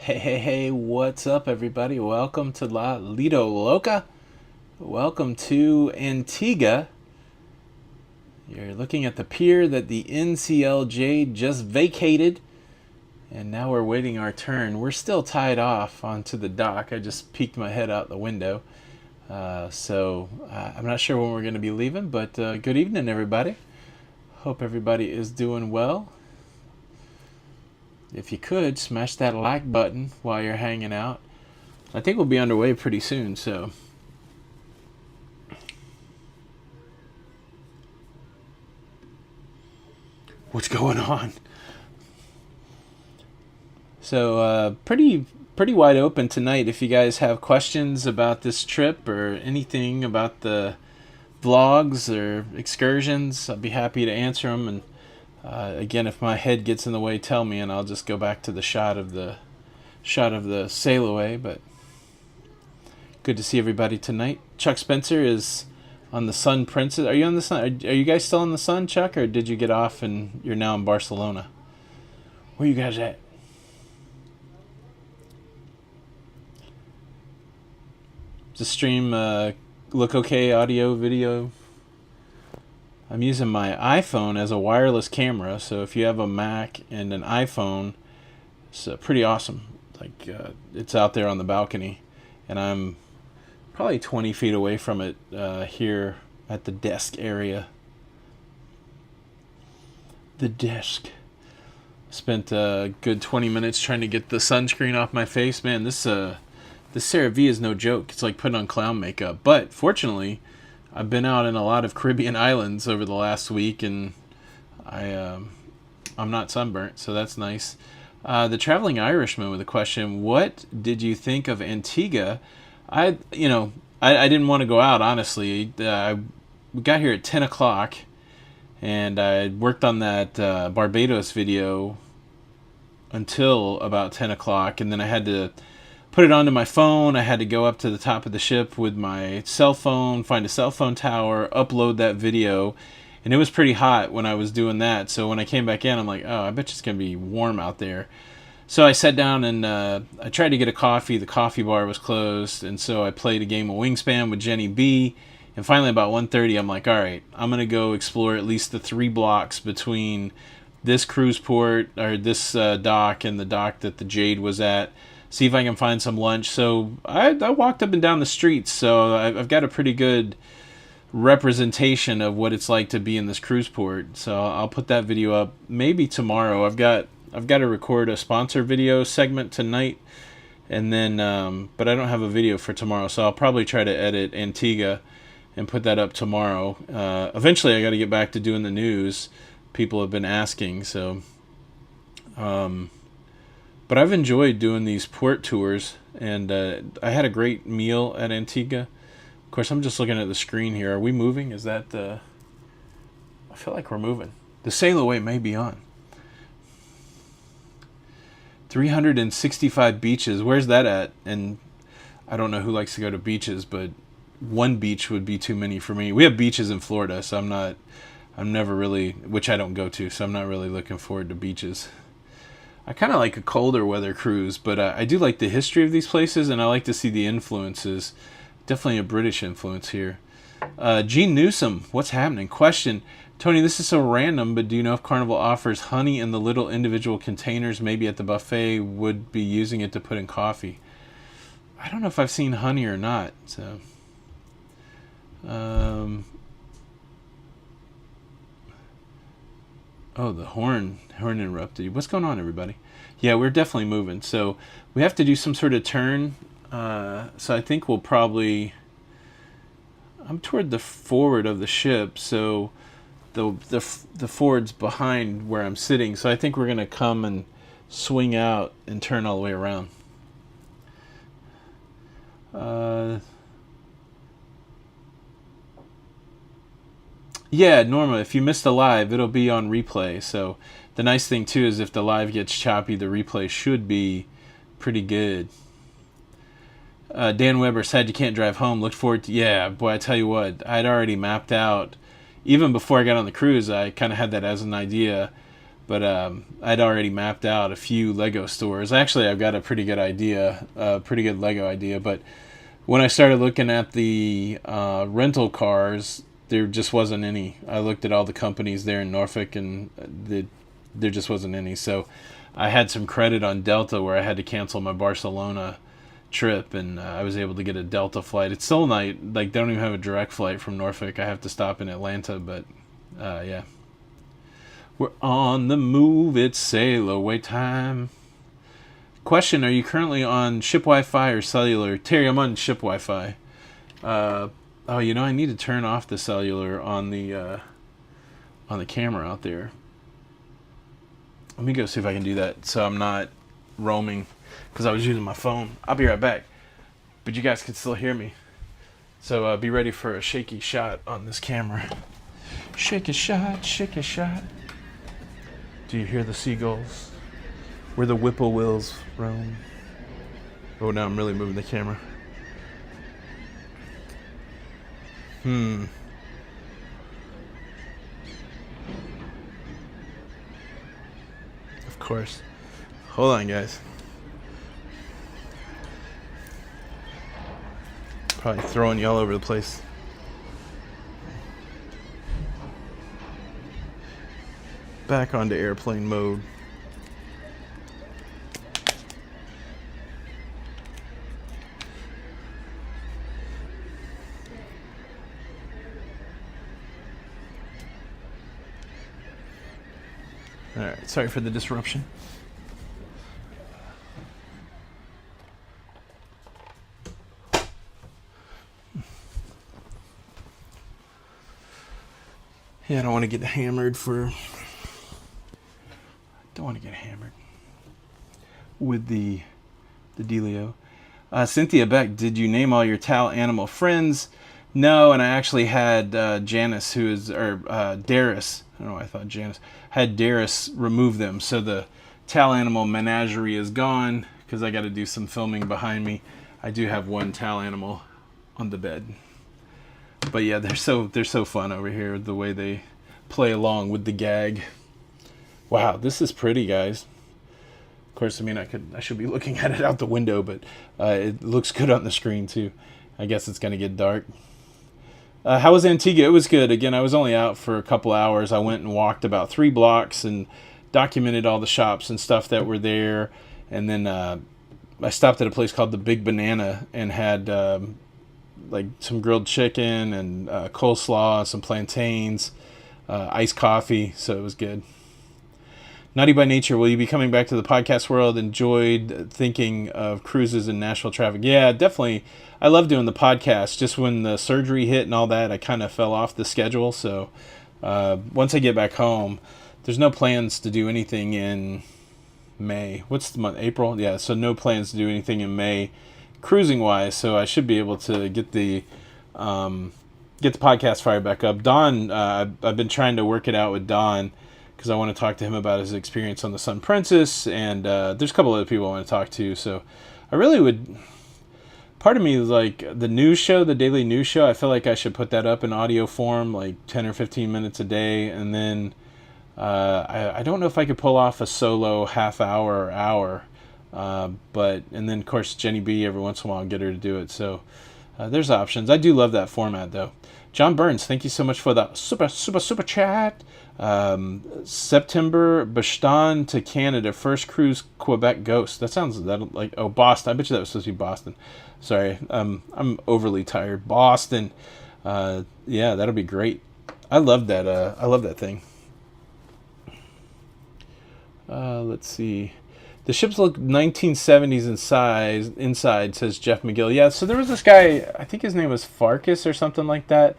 Hey, what's up, everybody? Welcome to La Lido Loca. Welcome to Antigua. You're looking at the pier that the NCLJ just vacated, and now we're waiting our turn. We're still tied off onto the dock. I just peeked my head out the window. I'm not sure when we're going to be leaving, but good evening, everybody. Hope everybody is doing well. If you could, smash that like button while you're hanging out. I think we'll be underway pretty soon, so. What's going on? So, pretty wide open tonight. If you guys have questions about this trip or anything about the vlogs or excursions, I'd be happy to answer them. And again, if my head gets in the way, tell me, and I'll just go back to the shot of the sail away. But good to see everybody tonight. Chuck Spencer is on the Sun Princess. Are you on the Sun? Are you guys still on the Sun, Chuck, or did you get off and you're now in Barcelona? Where you guys at? Does the stream look okay? Audio, video? I'm using my iPhone as a wireless camera, so if you have a Mac and an iPhone, it's pretty awesome. Like it's out there on the balcony, and I'm probably 20 feet away from it here at the desk area. The desk. Spent a good 20 minutes trying to get the sunscreen off my face. Man, this CeraVe is no joke. It's like putting on clown makeup. But fortunately, I've been out in a lot of Caribbean islands over the last week, and I'm not sunburnt, so that's nice. The Traveling Irishman with a question: what did you think of Antigua? I didn't want to go out, honestly. We got here at 10 o'clock, and I worked on that Barbados video until about 10 o'clock, and then I had to put it onto my phone. I had to go up to the top of the ship with my cell phone, find a cell phone tower, upload that video, and it was pretty hot when I was doing that. So when I came back in, I'm like, oh, I bet it's going to be warm out there. So I sat down and I tried to get a coffee. The coffee bar was closed, and so I played a game of Wingspan with Jenny B. And finally, about 1:30, I'm like, all right, I'm going to go explore at least the 3 blocks between this cruise port, or this dock, and the dock that the Jade was at. See if I can find some lunch. So I walked up and down the streets, so I've got a pretty good representation of what it's like to be in this cruise port. So I'll put that video up maybe tomorrow. I've got to record a sponsor video segment tonight, and then but I don't have a video for tomorrow, so I'll probably try to edit Antigua and put that up tomorrow. Eventually I got to get back to doing the news. People have been asking, so but I've enjoyed doing these port tours, and I had a great meal at Antigua. Of course, I'm just looking at the screen here. Are we moving? Is that the... I feel like we're moving. The sail away may be on. 365 beaches. Where's that at? And I don't know who likes to go to beaches, but one beach would be too many for me. We have beaches in Florida, so I'm never really... Which I don't go to, so I'm not really looking forward to beaches. I kind of like a colder weather cruise, but I do like the history of these places, and I like to see the influences. Definitely a British influence here. Gene Newsom, what's happening? Question: Tony, this is so random, but do you know if Carnival offers honey in the little individual containers? Maybe at the buffet would be using it to put in coffee. I don't know if I've seen honey or not. So, oh, the horn interrupted you. What's going on, everybody? Yeah, we're definitely moving. So we have to do some sort of turn. So I think we'll probably... I'm toward the forward of the ship, so the forward's behind where I'm sitting. So I think we're going to come and swing out and turn all the way around. Yeah, normally, if you missed the live, it'll be on replay. So the nice thing, too, is if the live gets choppy, the replay should be pretty good. Dan Weber said you can't drive home. Look forward to... Yeah, boy, I tell you what, I'd already mapped out. Even before I got on the cruise, I kind of had that as an idea. But I'd already mapped out a few Lego stores. Actually, I've got a pretty good idea, a pretty good Lego idea. But when I started looking at the rental cars, there just wasn't any. I looked at all the companies there in Norfolk, and there just wasn't any. So I had some credit on Delta where I had to cancel my Barcelona trip, and I was able to get a Delta flight. It's still night. Like, they don't even have a direct flight from Norfolk. I have to stop in Atlanta, but yeah. We're on the move. It's sail away time. Question: are you currently on ship Wi-Fi or cellular? Terry, I'm on ship Wi-Fi. Oh, you know, I need to turn off the cellular on the camera out there. Let me go see if I can do that so I'm not roaming, because I was using my phone. I'll be right back. But you guys can still hear me. So be ready for a shaky shot on this camera. Shake a shot, shake a shot. Do you hear the seagulls? Where the whippoorwills roam. Oh, now I'm really moving the camera. Of course. Hold on, guys. Probably throwing you all over the place. Back onto airplane mode. Alright, sorry for the disruption. Yeah, I don't want to get hammered with the dealio. Cynthia Beck, did you name all your towel animal friends? No, and I actually had Darius, I don't know why I thought Janice, had Darius remove them. So the towel animal menagerie is gone, because I got to do some filming behind me. I do have one towel animal on the bed. But yeah, they're so fun over here, the way they play along with the gag. Wow, this is pretty, guys. Of course, I mean, I should be looking at it out the window, but it looks good on the screen too. I guess it's gonna get dark. How was Antigua? It was good. Again, I was only out for a couple hours. I went and walked about 3 blocks and documented all the shops and stuff that were there. And then I stopped at a place called the Big Banana and had like some grilled chicken and coleslaw, some plantains, iced coffee. So it was good. Naughty by Nature, will you be coming back to the podcast world? Enjoyed thinking of cruises and Nashville traffic. Yeah, definitely. I love doing the podcast. Just when the surgery hit and all that, I kind of fell off the schedule. So once I get back home, there's no plans to do anything in May. What's the month? April? Yeah, so no plans to do anything in May cruising-wise. So I should be able to get the podcast fired back up. Don, I've been trying to work it out with Don, because I want to talk to him about his experience on the Sun Princess, and there's a couple other people I want to talk to. So I really would. Part of me is like the news show, the daily news show. I feel like I should put that up in audio form, like 10 or 15 minutes a day, and then I don't know if I could pull off a solo half hour or hour, and then of course Jenny B every once in a while, I'll get her to do it. So there's options. I do love that format though. John Burns, thank you so much for the super chat. September, Bastan to Canada, first cruise Quebec Ghost. That sounds like Boston. I bet you that was supposed to be Boston. Sorry, I'm overly tired. Boston. Yeah, that'll be great. I love that. I love that thing. Let's see. The ships look 1970s inside, says Jeff McGill. Yeah, so there was this guy, I think his name was Farkas or something like that.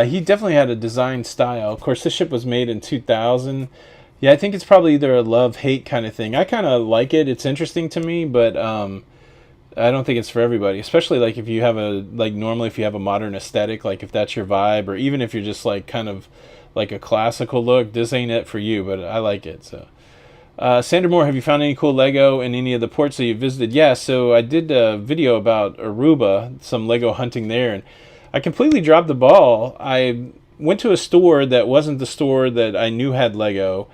He definitely had a design style. Of course, this ship was made in 2000. Yeah, I think it's probably either a love-hate kind of thing. I kind of like it. It's interesting to me, but I don't think it's for everybody. Especially like if you have normally if you have a modern aesthetic, like if that's your vibe, or even if you're just like kind of like a classical look, this ain't it for you, but I like it, so. Sandra Moore, have you found any cool Lego in any of the ports that you visited? Yeah, so I did a video about Aruba, some Lego hunting there, and I completely dropped the ball. I went to a store that wasn't the store that I knew had Lego,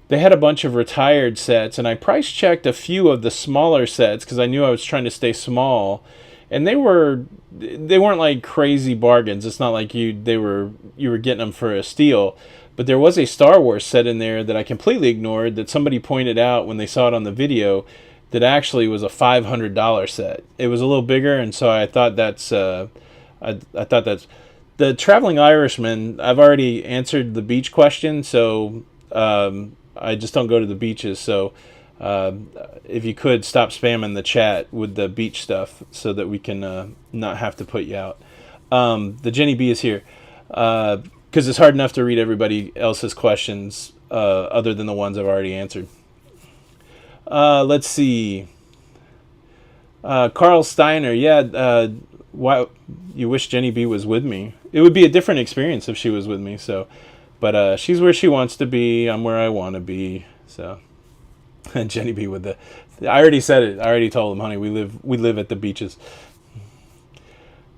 they had a bunch of retired sets, and I price checked a few of the smaller sets because I knew I was trying to stay small, and they weren't like crazy bargains. It's not like you were getting them for a steal. But there was a Star Wars set in there that I completely ignored that somebody pointed out when they saw it on the video that actually was a $500 set. It was a little bigger, and so I thought I thought that's the Traveling Irishman. I've already answered the beach question, so I just don't go to the beaches. So if you could stop spamming the chat with the beach stuff so that we can not have to put you out. The Jenny B is here. Because it's hard enough to read everybody else's questions other than the ones I've already answered. Let's see. Carl Steiner, yeah. Why you wish Jenny B was with me? It would be a different experience if she was with me. So, but she's where she wants to be. I'm where I want to be. So, and Jenny B with I already said it. I already told him, honey. We live at the beaches.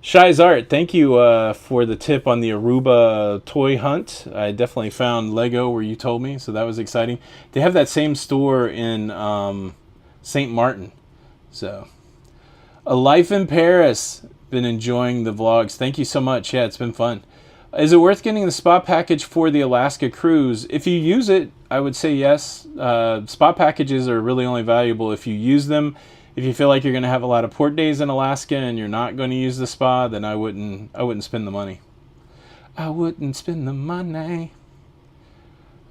Shy's Art, thank you for the tip on the Aruba toy hunt. I definitely found Lego where you told me, so that was exciting. They have that same store in St. Martin. So, A Life in Paris. Been enjoying the vlogs. Thank you so much. Yeah, it's been fun. Is it worth getting the spa package for the Alaska cruise? If you use it, I would say yes. Spa packages are really only valuable if you use them. If you feel like you're going to have a lot of port days in Alaska and you're not going to use the spa, then I wouldn't spend the money. I wouldn't spend the money.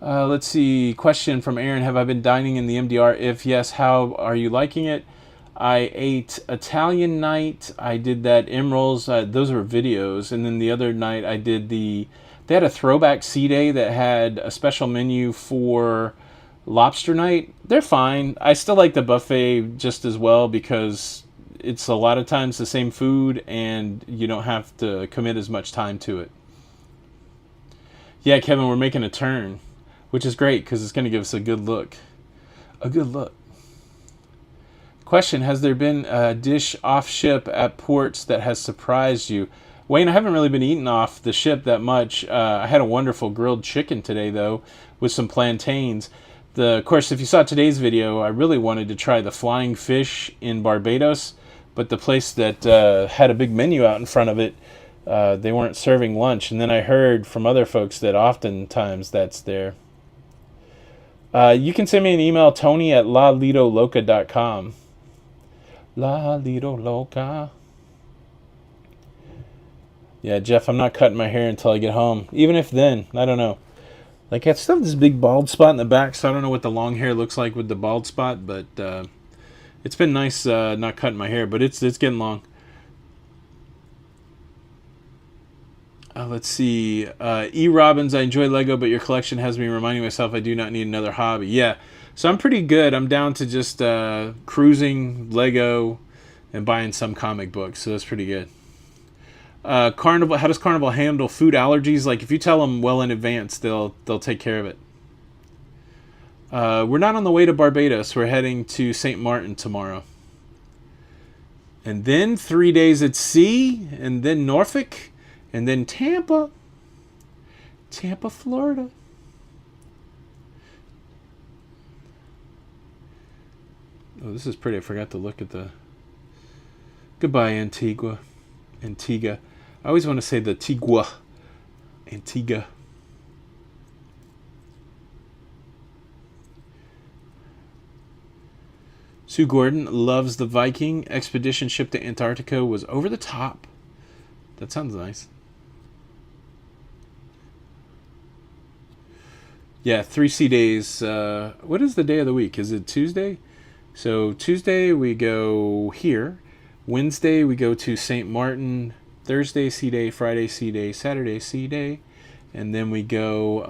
Let's see. Question from Aaron. Have I been dining in the MDR? If yes, how are you liking it? I ate Italian night. I did that Emeralds. Those were videos. And then the other night I did they had a throwback sea day that had a special menu for lobster night. They're fine. I still like the buffet just as well because it's a lot of times the same food and you don't have to commit as much time to it. Yeah, Kevin, we're making a turn, which is great because it's going to give us a good look. A good look. Question, has there been a dish off ship at ports that has surprised you? Wayne, I haven't really been eating off the ship that much. I had a wonderful grilled chicken today, though, with some plantains. Of course, if you saw today's video, I really wanted to try the flying fish in Barbados, but the place that had a big menu out in front of it, they weren't serving lunch. And then I heard from other folks that oftentimes that's there. You can send me an email, tony@lalidoloca.com. La Lido Loca. Yeah, Jeff, I'm not cutting my hair until I get home. Even if then, I don't know. Like, I still have this big bald spot in the back, so I don't know what the long hair looks like with the bald spot, but it's been nice not cutting my hair, but it's getting long. Let's see. E. Robbins, I enjoy Lego, but your collection has me reminding myself I do not need another hobby. Yeah, so I'm pretty good. I'm down to just cruising, Lego, and buying some comic books, so that's pretty good. Carnival. How does Carnival handle food allergies? Like, if you tell them well in advance, they'll take care of it. We're not on the way to Barbados. We're heading to St. Martin tomorrow. And then 3 days at sea, and then Norfolk, and then Tampa, Florida. Oh, this is pretty. I forgot to look at the... Goodbye, Antigua. I always want to say the Antigua. Sue Gordon loves the Viking. Expedition ship to Antarctica was over the top. That sounds nice. Yeah, 3 sea days. What is the day of the week? Is it Tuesday? So Tuesday we go here. Wednesday we go to St. Martin. Thursday sea day. Friday sea day. Saturday sea day. And then we go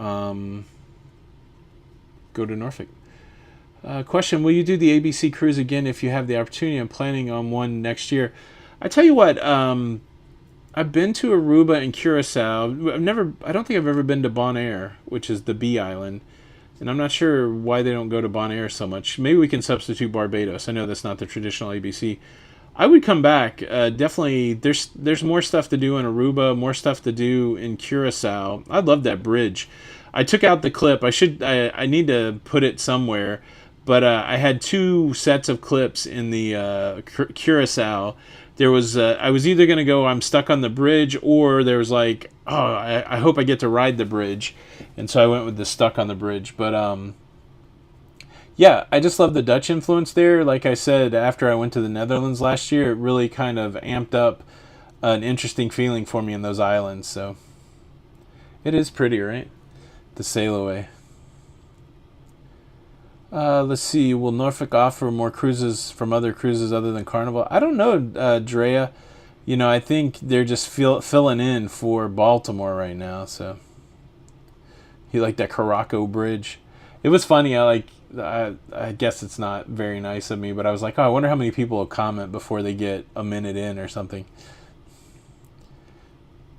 to Norfolk. Question, will you do the ABC cruise again if you have the opportunity? I'm planning on one next year. I tell you what, I've been to Aruba and Curacao. I don't think I've ever been to Bonaire, which is the Bee Island. And I'm not sure why they don't go to Bonaire so much. Maybe we can substitute Barbados. I know that's not the traditional ABC. I would come back. Definitely, there's more stuff to do in Aruba, more stuff to do in Curacao. I love that bridge. I took out the clip. I need to put it somewhere, but I had two sets of clips in the Curacao. There was I was either gonna go I'm stuck on the bridge, or there was like, oh, I hope I get to ride the bridge, and so I went with the stuck on the bridge. But yeah, I just love the Dutch influence there. Like I said, after I went to the Netherlands last year, it really kind of amped up an interesting feeling for me in those islands. So it is pretty, right? To sail away. Let's see. Will Norfolk offer more cruises from other cruises other than Carnival? I don't know, Drea. You know, I think they're just filling in for Baltimore right now. So you like that Caraco Bridge? It was funny. I guess it's not very nice of me, but I was like, oh, I wonder how many people will comment before they get a minute in or something.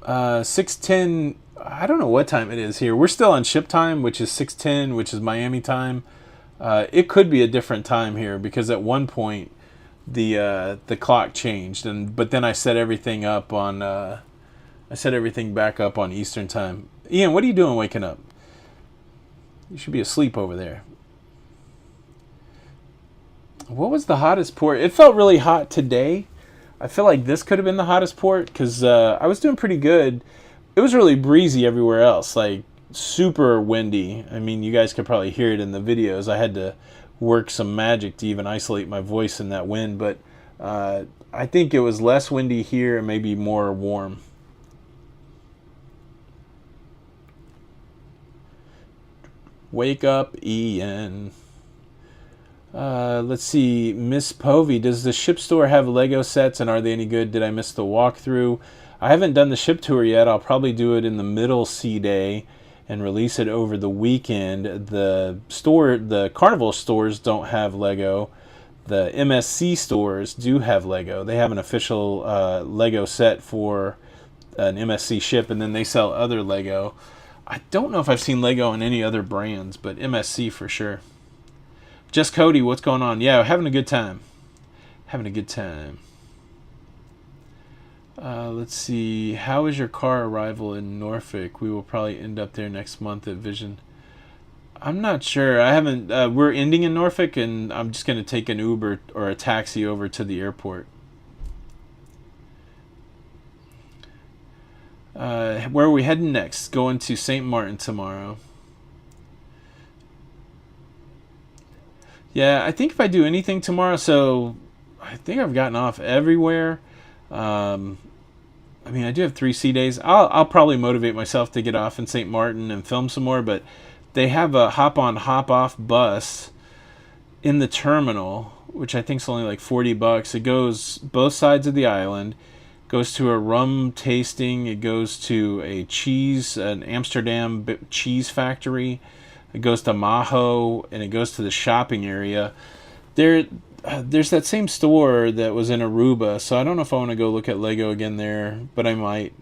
6:10. I don't know what time it is here. We're still on ship time, which is 6:10, which is Miami time. It could be a different time here because at one point the clock changed, but then I set everything up on I set everything back up on Eastern time. Ian, what are you doing waking up? You should be asleep over there. What was the hottest port? It felt really hot today. I feel like this could have been the hottest port because I was doing pretty good. It was really breezy everywhere else, like super windy. I mean, you guys could probably hear it in the videos. I had to work some magic to even isolate my voice in that wind, but I think it was less windy here and maybe more warm. Wake up, Ian. Let's see. Miss Povey, does the ship store have Lego sets and are they any good? Did I miss the walkthrough? I haven't done the ship tour yet. I'll probably do it in the middle sea day and release it over the weekend. The Carnival stores don't have Lego. The MSC stores do have Lego. They have an official Lego set for an MSC ship, and then they sell other Lego. I don't know if I've seen Lego on any other brands, but MSC for sure. Just Cody, what's going on? Yeah, having a good time. Having a good time. Let's see. How is your car arrival in Norfolk? We will probably end up there next month at Vision. I'm not sure. I haven't. We're ending in Norfolk, and I'm just going to take an Uber or a taxi over to the airport. Where are we heading next? Going to St. Martin tomorrow. Yeah, I think if I do anything tomorrow, so I think I've gotten off everywhere. I mean, I do have 3 sea days. I'll probably motivate myself to get off in St. Martin and film some more, but they have a hop-on, hop-off bus in the terminal, which I think is only like $40. It goes both sides of the island, goes to a rum tasting, it goes to an Amsterdam cheese factory, it goes to Maho, and it goes to the shopping area. There's that same store that was in Aruba, so I don't know if I want to go look at Lego again there, but I might.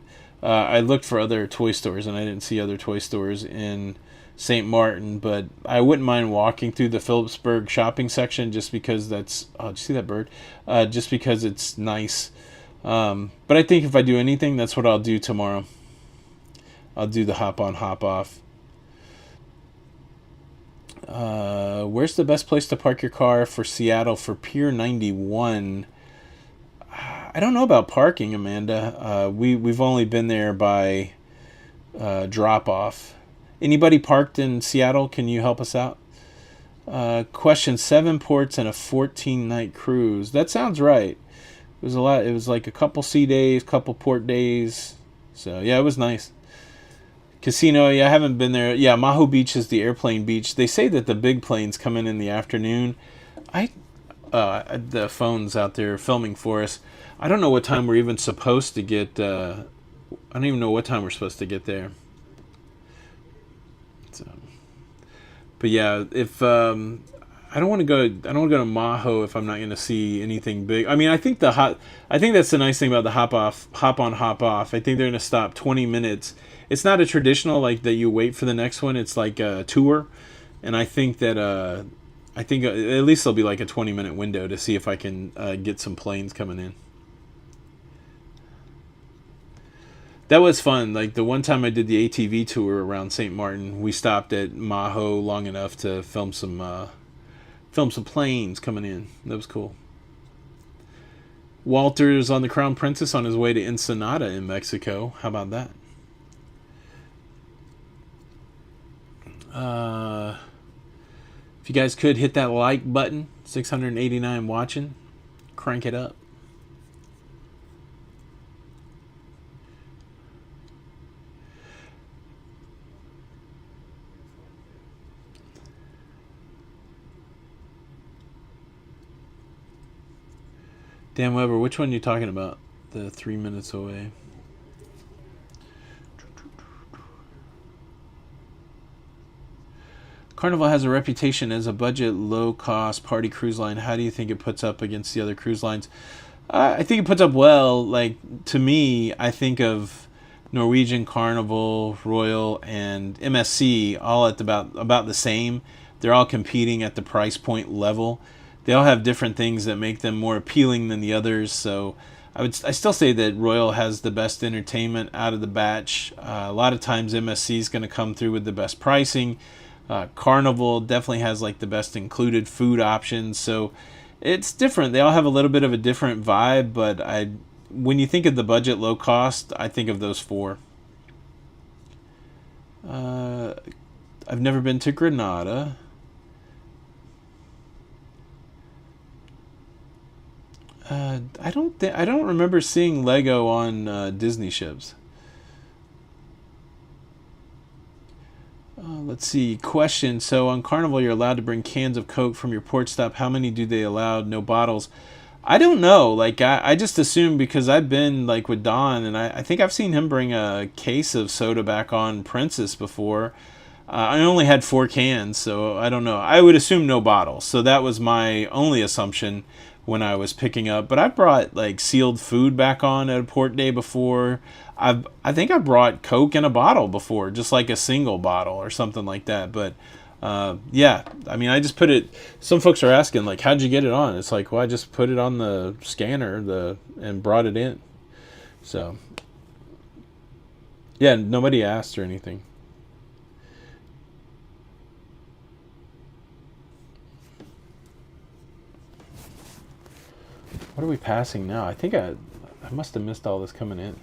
I looked for other toy stores, and I didn't see other toy stores in St. Martin, but I wouldn't mind walking through the Phillipsburg shopping section just because that's... Oh, did you see that bird? Just because it's nice. But I think if I do anything, that's what I'll do tomorrow. I'll do the hop-on, hop-off. Where's the best place to park your car for Seattle for Pier 91? I don't know about parking, Amanda. We've only been there by drop-off. Anybody parked in Seattle? Can you help us out? Question: 7 ports and a 14-night cruise. That sounds right. It was a lot. It was like a couple sea days, couple port days. So yeah, it was nice. Casino, yeah, I haven't been there. Yeah, Maho Beach is the airplane beach. They say that the big planes come in the afternoon. The phone's out there filming for us. I don't know what time we're even supposed to get. I don't even know what time we're supposed to get there. So, but yeah, if I don't want to go. I don't want to go to Maho if I'm not going to see anything big. I mean, I think that's the nice thing about the hop on, hop off. I think they're going to stop 20 minutes. It's not a traditional like that you wait for the next one. It's like a tour, and I think that at least there'll be like a 20-minute window to see if I can get some planes coming in. That was fun. Like the one time I did the ATV tour around St. Martin, we stopped at Maho long enough to film some planes coming in. That was cool. Walter's on the Crown Princess on his way to Ensenada in Mexico. How about that? If you guys could hit that like button, 689 watching, crank it up. Dan Weber, which one are you talking about? The 3 minutes away. Carnival has a reputation as a budget, low-cost party cruise line. How do you think it puts up against the other cruise lines? I think it puts up well. Like, to me, I think of Norwegian, Carnival, Royal, and MSC all at about the same. They're all competing at the price point level. They all have different things that make them more appealing than the others. So I still say that Royal has the best entertainment out of the batch. A lot of times MSC is going to come through with the best pricing. Carnival definitely has like the best included food options, so it's different. They all have a little bit of a different vibe, but when you think of the budget low cost, I think of those four. I've never been to Granada. I don't remember seeing Lego on Disney ships. Let's see. Question. So on Carnival, you're allowed to bring cans of Coke from your port stop. How many do they allow? No bottles. I don't know. Like I just assume because I've been like with Don, and I think I've seen him bring a case of soda back on Princess before. I only had 4 cans, so I don't know. I would assume no bottles. So that was my only assumption when I was picking up. But I brought like sealed food back on at a port day before. I think I brought Coke in a bottle before, just like a single bottle or something like that. But yeah, I mean, I just put it. Some folks are asking like, how'd you get it on? It's like, well, I just put it on the scanner and brought it in. So yeah, nobody asked or anything. What are we passing now? I think I must have missed all this coming in.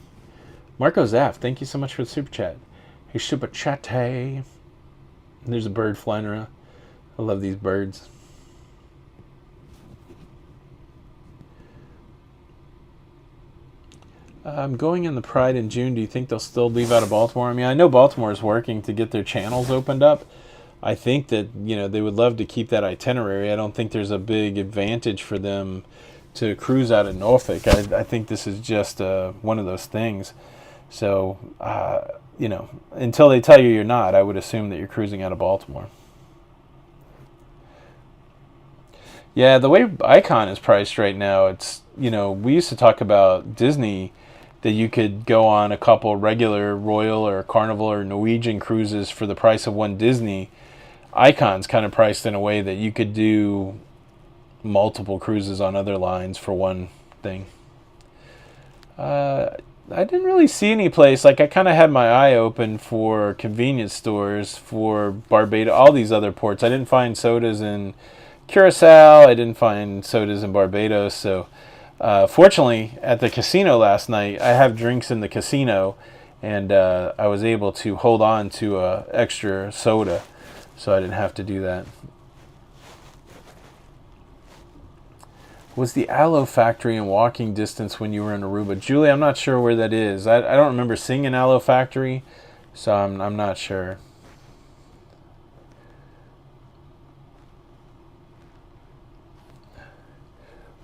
Marco Zaff, thank you so much for the super chat. Hey, super chat, hey. There's a bird flying around. I love these birds. I'm going in the Pride in June. Do you think they'll still leave out of Baltimore? I mean, I know Baltimore is working to get their channels opened up. I think that, they would love to keep that itinerary. I don't think there's a big advantage for them to cruise out of Norfolk. I think this is just one of those things. So, until they tell you you're not, I would assume that you're cruising out of Baltimore. Yeah, the way Icon is priced right now, it's, we used to talk about Disney, that you could go on a couple regular Royal or Carnival or Norwegian cruises for the price of one Disney. Icon's kind of priced in a way that you could do multiple cruises on other lines for one thing. I didn't really see any place. Like, I kind of had my eye open for convenience stores for Barbados, all these other ports. I didn't find sodas in Curacao. I didn't find sodas in Barbados. So, fortunately, at the casino last night, I have drinks in the casino, and I was able to hold on to an extra soda, so I didn't have to do that. Was the Aloe Factory in walking distance when you were in Aruba? Julie, I'm not sure where that is. I don't remember seeing an Aloe Factory, so I'm not sure.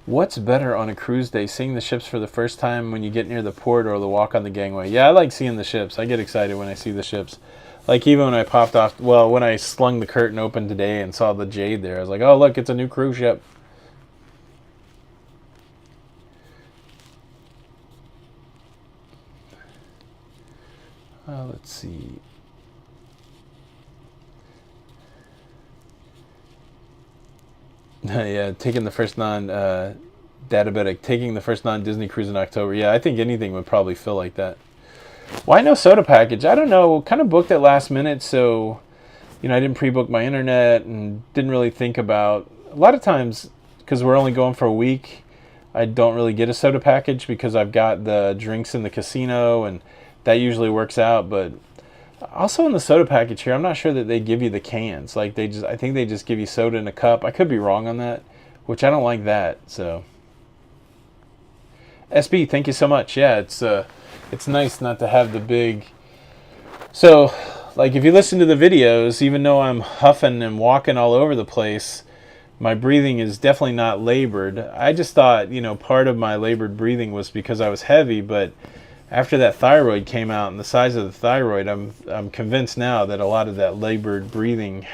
What's better on a cruise day, seeing the ships for the first time when you get near the port or the walk on the gangway? Yeah, I like seeing the ships. I get excited when I see the ships. Like even when I popped off, when I slung the curtain open today and saw the Jade there, I was like, oh, look, it's a new cruise ship. Let's see. Yeah, taking the first Databetic, taking the first non-Disney cruise in October. Yeah, I think anything would probably feel like that. Why no soda package? I don't know. Kind of booked it last minute, so I didn't pre-book my internet and didn't really think about. A lot of times, because we're only going for a week, I don't really get a soda package because I've got the drinks in the casino, and that usually works out. But also in the soda package here, I'm not sure that they give you the cans. Like I think they just give you soda in a cup. I could be wrong on that, which I don't like that. So, SB, thank you so much. Yeah, it's nice not to have the big. So, like if you listen to the videos, even though I'm huffing and walking all over the place, my breathing is definitely not labored. I just thought, part of my labored breathing was because I was heavy, but after that thyroid came out and the size of the thyroid, I'm convinced now that a lot of that labored breathing,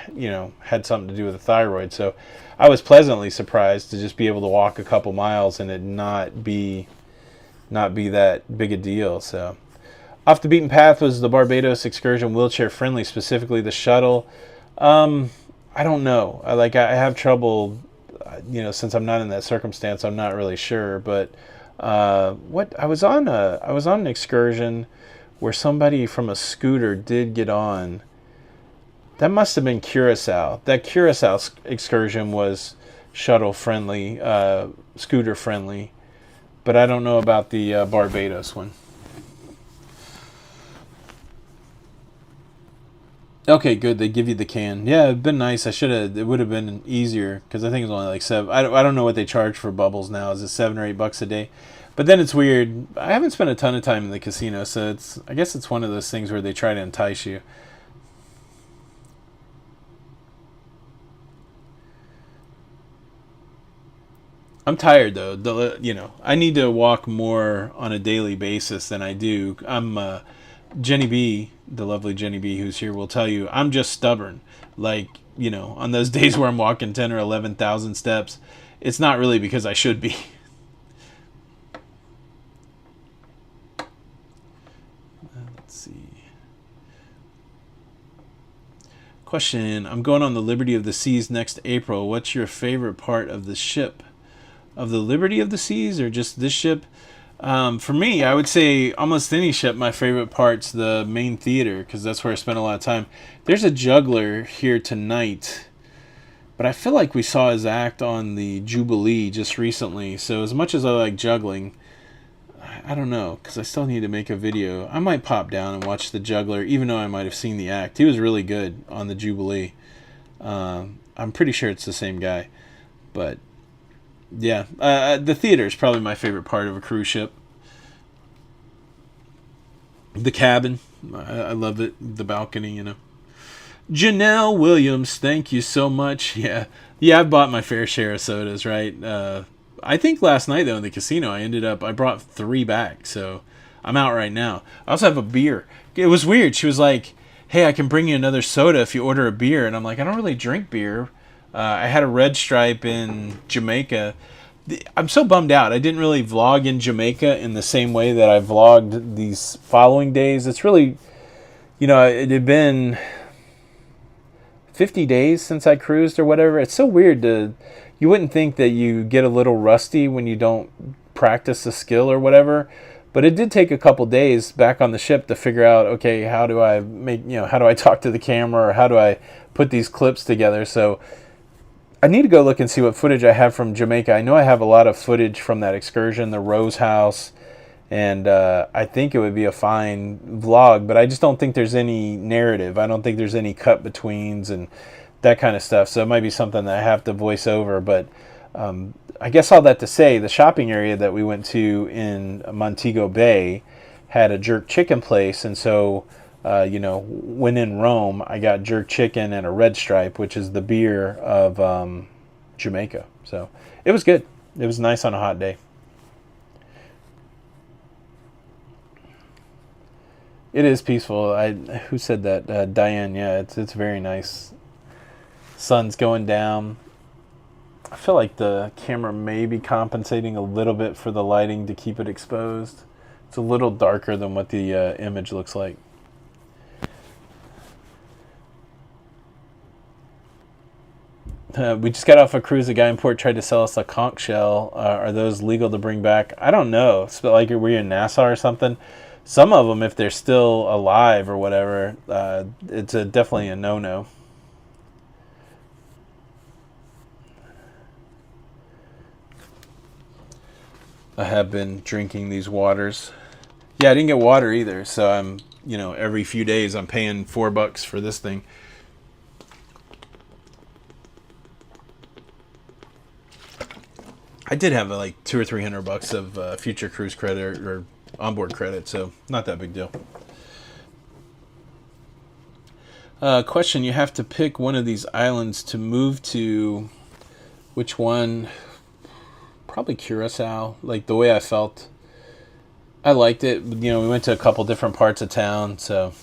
had something to do with the thyroid. So I was pleasantly surprised to just be able to walk a couple miles and it not be that big a deal. So off the beaten path was the Barbados excursion wheelchair friendly, specifically the shuttle. I don't know. I have trouble, since I'm not in that circumstance. I'm not really sure, but what I was on an excursion where somebody from a scooter did get on. That must have been Curacao. That Curacao excursion was shuttle friendly, scooter friendly, but I don't know about the Barbados one. Okay, good. They give you the can. Yeah, it'd been nice. It would have been easier because I think it's only like seven. I don't know what they charge for bubbles now. Is it $7 or $8 a day? But then it's weird. I haven't spent a ton of time in the casino, so I guess it's one of those things where they try to entice you. I'm tired though. I need to walk more on a daily basis than I do. Jenny B, the lovely Jenny B, who's here, will tell you I'm just stubborn. Like, on those days where I'm walking 10 or 11,000 steps, it's not really because I should be. Let's see. Question: I'm going on the Liberty of the Seas next April. What's your favorite part of the ship? Of the Liberty of the Seas, or just this ship? For me, I would say almost any ship, my favorite part's the main theater, because that's where I spend a lot of time. There's a juggler here tonight, but I feel like we saw his act on the Jubilee just recently. So as much as I like juggling, I don't know, because I still need to make a video. I might pop down and watch the juggler, even though I might have seen the act. He was really good on the Jubilee. I'm pretty sure it's the same guy, but yeah, the theater is probably my favorite part of a cruise ship. The cabin, I love it. The balcony. Janelle Williams, thank you so much. Yeah, I've bought my fair share of sodas, right? I think last night though in the casino, I brought 3 back, so I'm out right now. I also have a beer. It was weird. She was like, "Hey, I can bring you another soda if you order a beer," and I'm like, "I don't really drink beer." I had a Red Stripe in Jamaica. I'm so bummed out. I didn't really vlog in Jamaica in the same way that I vlogged these following days. It's really, it had been 50 days since I cruised or whatever. It's so weird you wouldn't think that you get a little rusty when you don't practice the skill or whatever. But it did take a couple days back on the ship to figure out, okay, how do I talk to the camera, or how do I put these clips together? So I need to go look and see what footage I have from Jamaica. I know I have a lot of footage from that excursion, the Rose House, and I think it would be a fine vlog, but I just don't think there's any narrative. I don't think there's any cut betweens and that kind of stuff, so it might be something that I have to voice over, but I guess all that to say, the shopping area that we went to in Montego Bay had a jerk chicken place, and so when in Rome, I got jerk chicken and a Red Stripe, which is the beer of Jamaica. So it was good. It was nice on a hot day. It is peaceful. Who said that? Diane. Yeah, it's very nice. Sun's going down. I feel like the camera may be compensating a little bit for the lighting to keep it exposed. It's a little darker than what the image looks like. We just got off a cruise. A guy in port tried to sell us a conch shell. Are those legal to bring back? I don't know. It's like were you in Nassau or something? Some of them, if they're still alive or whatever, it's definitely a no-no. I have been drinking these waters. Yeah, I didn't get water either, so I'm, every few days I'm paying $4 for this thing. I did have like $200 or $300 of future cruise credit or onboard credit, so not that big deal. Question: you have to pick one of these islands to move to. Which one? Probably Curacao. Like the way I felt, I liked it. We went to a couple different parts of town, so.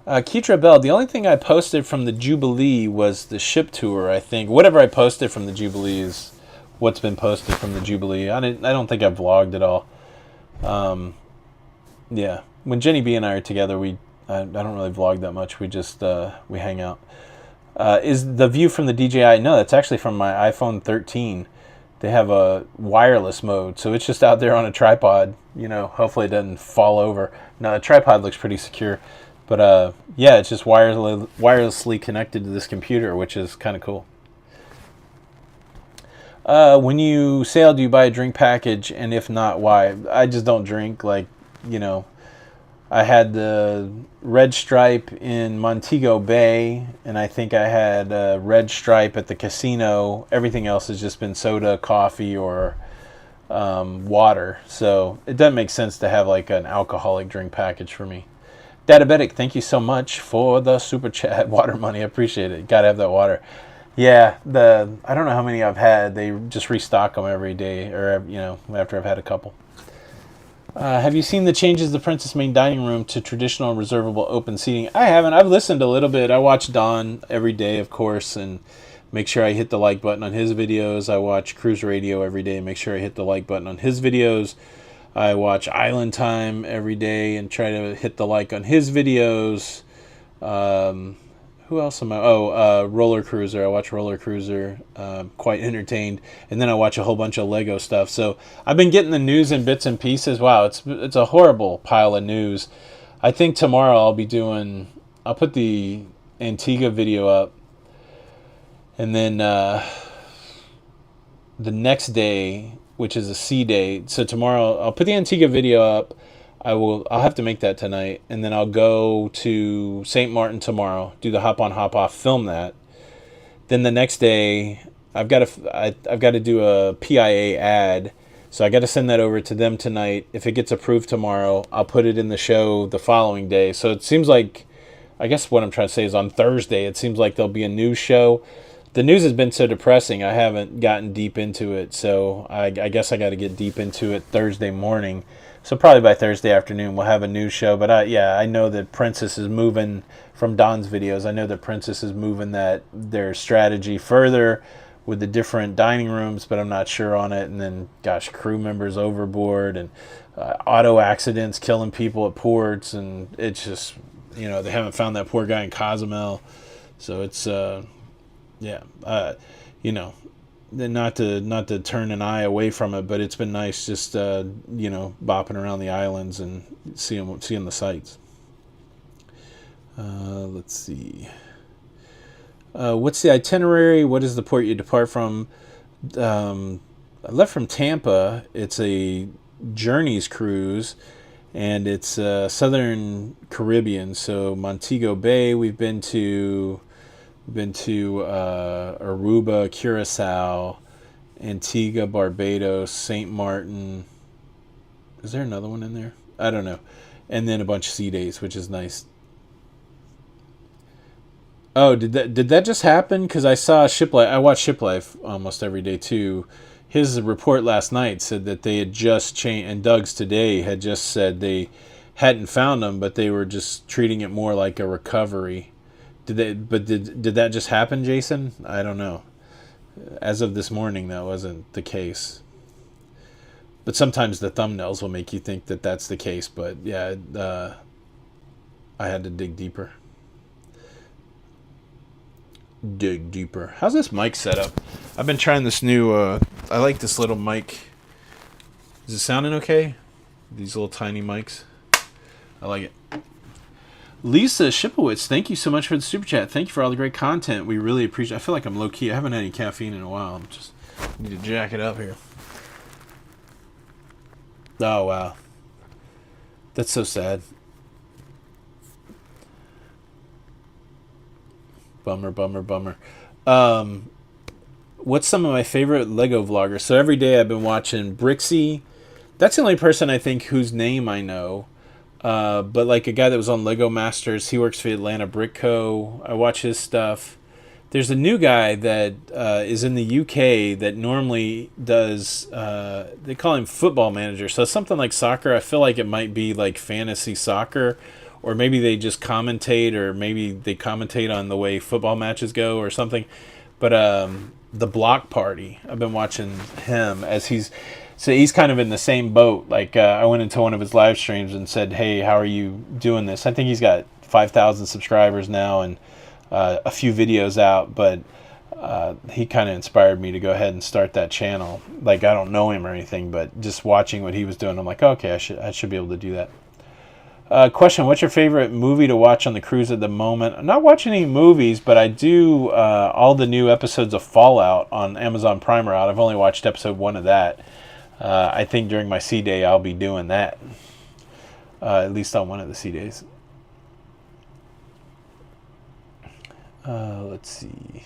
Keitra Bell, the only thing I posted from the Jubilee was the ship tour, I think. Whatever I posted from the Jubilee is what's been posted from the Jubilee. I don't think I vlogged at all. Yeah. When Jenny B and I are together, I don't really vlog that much. We just, we hang out. Is the view from the DJI? No, that's actually from my iPhone 13. They have a wireless mode, so it's just out there on a tripod. Hopefully it doesn't fall over. No, the tripod looks pretty secure. But yeah, it's just wirelessly connected to this computer, which is kind of cool. When you sail, do you buy a drink package? And if not, why? I just don't drink. I had the Red Stripe in Montego Bay, and I think I had a Red Stripe at the casino. Everything else has just been soda, coffee, or water. So it doesn't make sense to have like an alcoholic drink package for me. Databetic, thank you so much for the super chat. Water money, I appreciate it. Gotta have that water. Yeah, I don't know how many I've had. They just restock them every day, or after I've had a couple. Have you seen the changes to the Princess Main dining room to traditional reservable open seating? I haven't. I've listened a little bit. I watch Don every day, of course, and make sure I hit the like button on his videos. I watch Cruise Radio every day and make sure I hit the like button on his videos. I watch Island Time every day and try to hit the like on his videos. Who else am I? Roller Cruiser. I watch Roller Cruiser. Quite entertained. And then I watch a whole bunch of Lego stuff. So I've been getting the news in bits and pieces. Wow, it's a horrible pile of news. I think tomorrow I'll put the Antigua video up. And then the next day, which is a sea day. So tomorrow I'll put the Antigua video up. I'll have to make that tonight, and then I'll go to St. Martin tomorrow, do the hop on hop off, film that. Then the next day I've got to do a PIA ad, so I got to send that over to them tonight. If it gets approved tomorrow, I'll put it in the show the following day. So it seems like, I guess what I'm trying to say is on Thursday it seems like there'll be a news show. The news has been so depressing, I haven't gotten deep into it, so I guess I got to get deep into it Thursday morning. So probably by Thursday afternoon we'll have a news show. But I know that Princess is moving from Don's videos. I know that Princess is moving their strategy further with the different dining rooms, but I'm not sure on it. And then, gosh, crew members overboard and auto accidents killing people at ports, and it's just they haven't found that poor guy in Cozumel. So it's not to turn an eye away from it, but it's been nice just bopping around the islands and seeing the sights. Let's see. What's the itinerary? What is the port you depart from? I left from Tampa. It's a Journeys cruise, and it's Southern Caribbean. So Montego Bay, we've been to Aruba, Curacao, Antigua, Barbados, St. Martin. Is there another one in there? I don't know. And then a bunch of sea days, which is nice. Oh, did that just happen? Because I saw Ship Life. I watch Ship Life almost every day too. His report last night said that they had just changed, and Doug's today had just said they hadn't found them, but they were just treating it more like a recovery. Did that just happen, Jason? I don't know. As of this morning, that wasn't the case. But sometimes the thumbnails will make you think that that's the case. But yeah, I had to dig deeper. Dig deeper. How's this mic set up? I've been trying this new. I like this little mic. Is it sounding okay? These little tiny mics. I like it. Lisa Shipowitz, thank you so much for the super chat. Thank you for all the great content. We really appreciate it. I feel like I'm low key. I haven't had any caffeine in a while. I'm just need to jack it up here. Oh wow. That's so sad. Bummer. What's some of my favorite Lego vloggers? So every day I've been watching Brixie. That's the only person I think whose name I know. But like a guy that was on Lego Masters, he works for the Atlanta Brick Co. I watch his stuff. There's a new guy that is in the UK that normally does, they call him football manager. So something like soccer, I feel like it might be like fantasy soccer, or maybe they just commentate, or maybe they commentate on the way football matches go or something. But the Block Party, I've been watching him as he's kind of in the same boat. Like I went into one of his live streams and said, hey, how are you doing this? I think he's got 5,000 subscribers now and a few videos out, but he kind of inspired me to go ahead and start that channel. Like I don't know him or anything, but just watching what he was doing, I'm like, okay, I should be able to do that. Question, what's your favorite movie to watch on the cruise at the moment? I'm not watching any movies, but I do all the new episodes of Fallout on Amazon Prime are out. I've only watched episode 1 of that. I think during my sea day I'll be doing that. At least on one of the sea days. Let's see.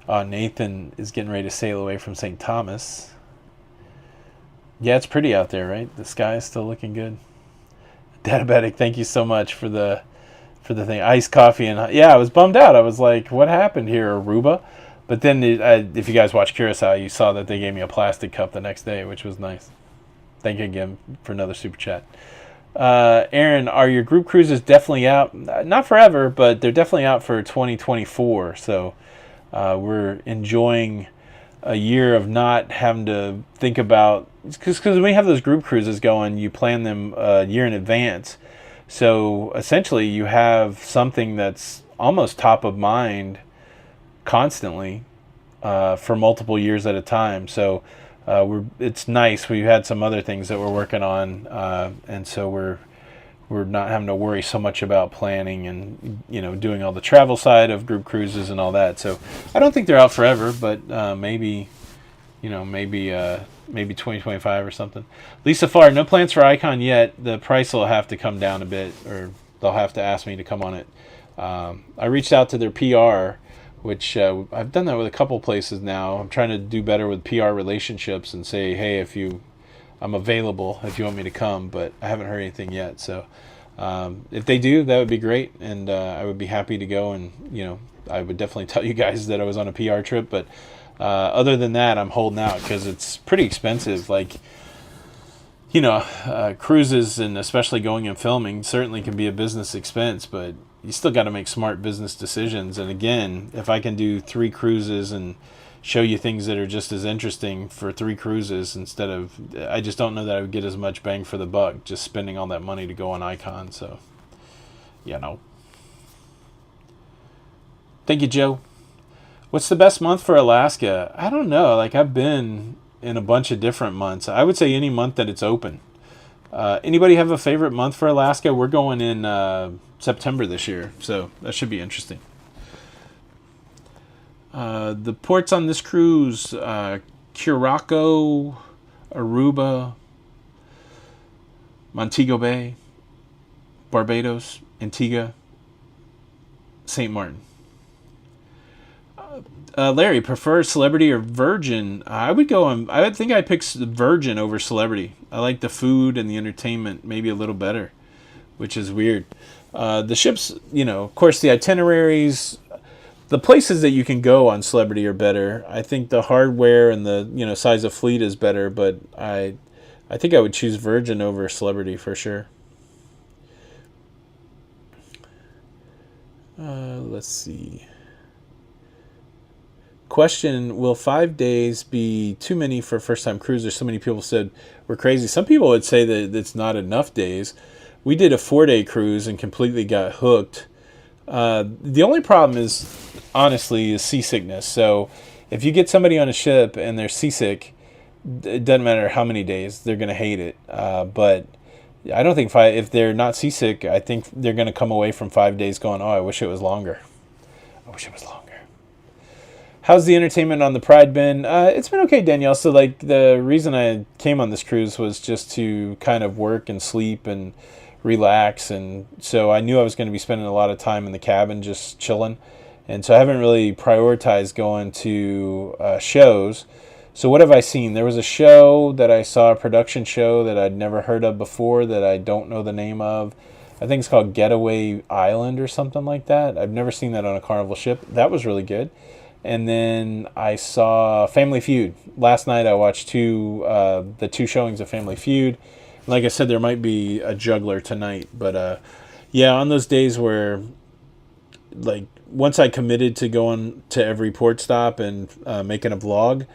Nathan is getting ready to sail away from St. Thomas. Yeah, it's pretty out there, right? The sky is still looking good. Diabetic, thank you so much for the thing. Iced coffee and yeah, I was bummed out. I was like, what happened here, Aruba? But then if you guys watch Curacao, you saw that they gave me a plastic cup the next day, which was nice. Thank you again for another super chat. Aaron, are your group cruises definitely out? Not forever, but they're definitely out for 2024. So we're enjoying a year of not having to think about, because when you have those group cruises going, you plan them a year in advance. So essentially you have something that's almost top of mind constantly for multiple years at a time. So it's nice. We've had some other things that we're working on, and so we're not having to worry so much about planning and doing all the travel side of group cruises and all that. So I don't think they're out forever, but maybe 2025 or something. Lisa Farr, no plans for Icon yet. The price will have to come down a bit, or they'll have to ask me to come on it. I reached out to their PR, which I've done that with a couple places now. I'm trying to do better with PR relationships and say, hey, I'm available if you want me to come, but I haven't heard anything yet. So if they do, that would be great, and I would be happy to go, and I would definitely tell you guys that I was on a PR trip. But other than that, I'm holding out because it's pretty expensive. Like, cruises, and especially going and filming, certainly can be a business expense, but you still got to make smart business decisions. And again, if I can do 3 cruises and show you things that are just as interesting for 3 cruises instead of, I just don't know that I would get as much bang for the buck just spending all that money to go on Icon. So, Thank you, Joe. What's the best month for Alaska? I don't know. Like, I've been in a bunch of different months. I would say any month that it's open. Anybody have a favorite month for Alaska? We're going in September this year, so that should be interesting. The ports on this cruise, Curacao, Aruba, Montego Bay, Barbados, Antigua, St. Martin. Larry, prefer Celebrity or Virgin? I would think I'd pick Virgin over Celebrity. I like the food and the entertainment maybe a little better, which is weird. The ships, of course, the itineraries, the places that you can go on Celebrity are better. I think the hardware and the size of fleet is better, but I think I would choose Virgin over Celebrity for sure. Let's see. Question, will 5 days be too many for first-time cruisers? So many people said we're crazy. Some people would say that it's not enough days. We did a 4-day cruise and completely got hooked. The only problem is, honestly, is seasickness. So if you get somebody on a ship and they're seasick, it doesn't matter how many days, they're going to hate it. But I don't think if they're not seasick, I think they're going to come away from 5 days going, oh, I wish it was longer. I wish it was longer. How's the entertainment on the Pride been? It's been okay, Danielle. So, like, the reason I came on this cruise was just to kind of work and sleep and relax. And so I knew I was going to be spending a lot of time in the cabin just chilling. And so I haven't really prioritized going to shows. So what have I seen? There was a show that I saw, a production show that I'd never heard of before that I don't know the name of. I think it's called Getaway Island or something like that. I've never seen that on a Carnival ship. That was really good. And then I saw Family Feud. Last night I watched the two showings of Family Feud. Like I said, there might be a juggler tonight. But yeah, on those days where, like, once I committed to going to every port stop and making a vlog,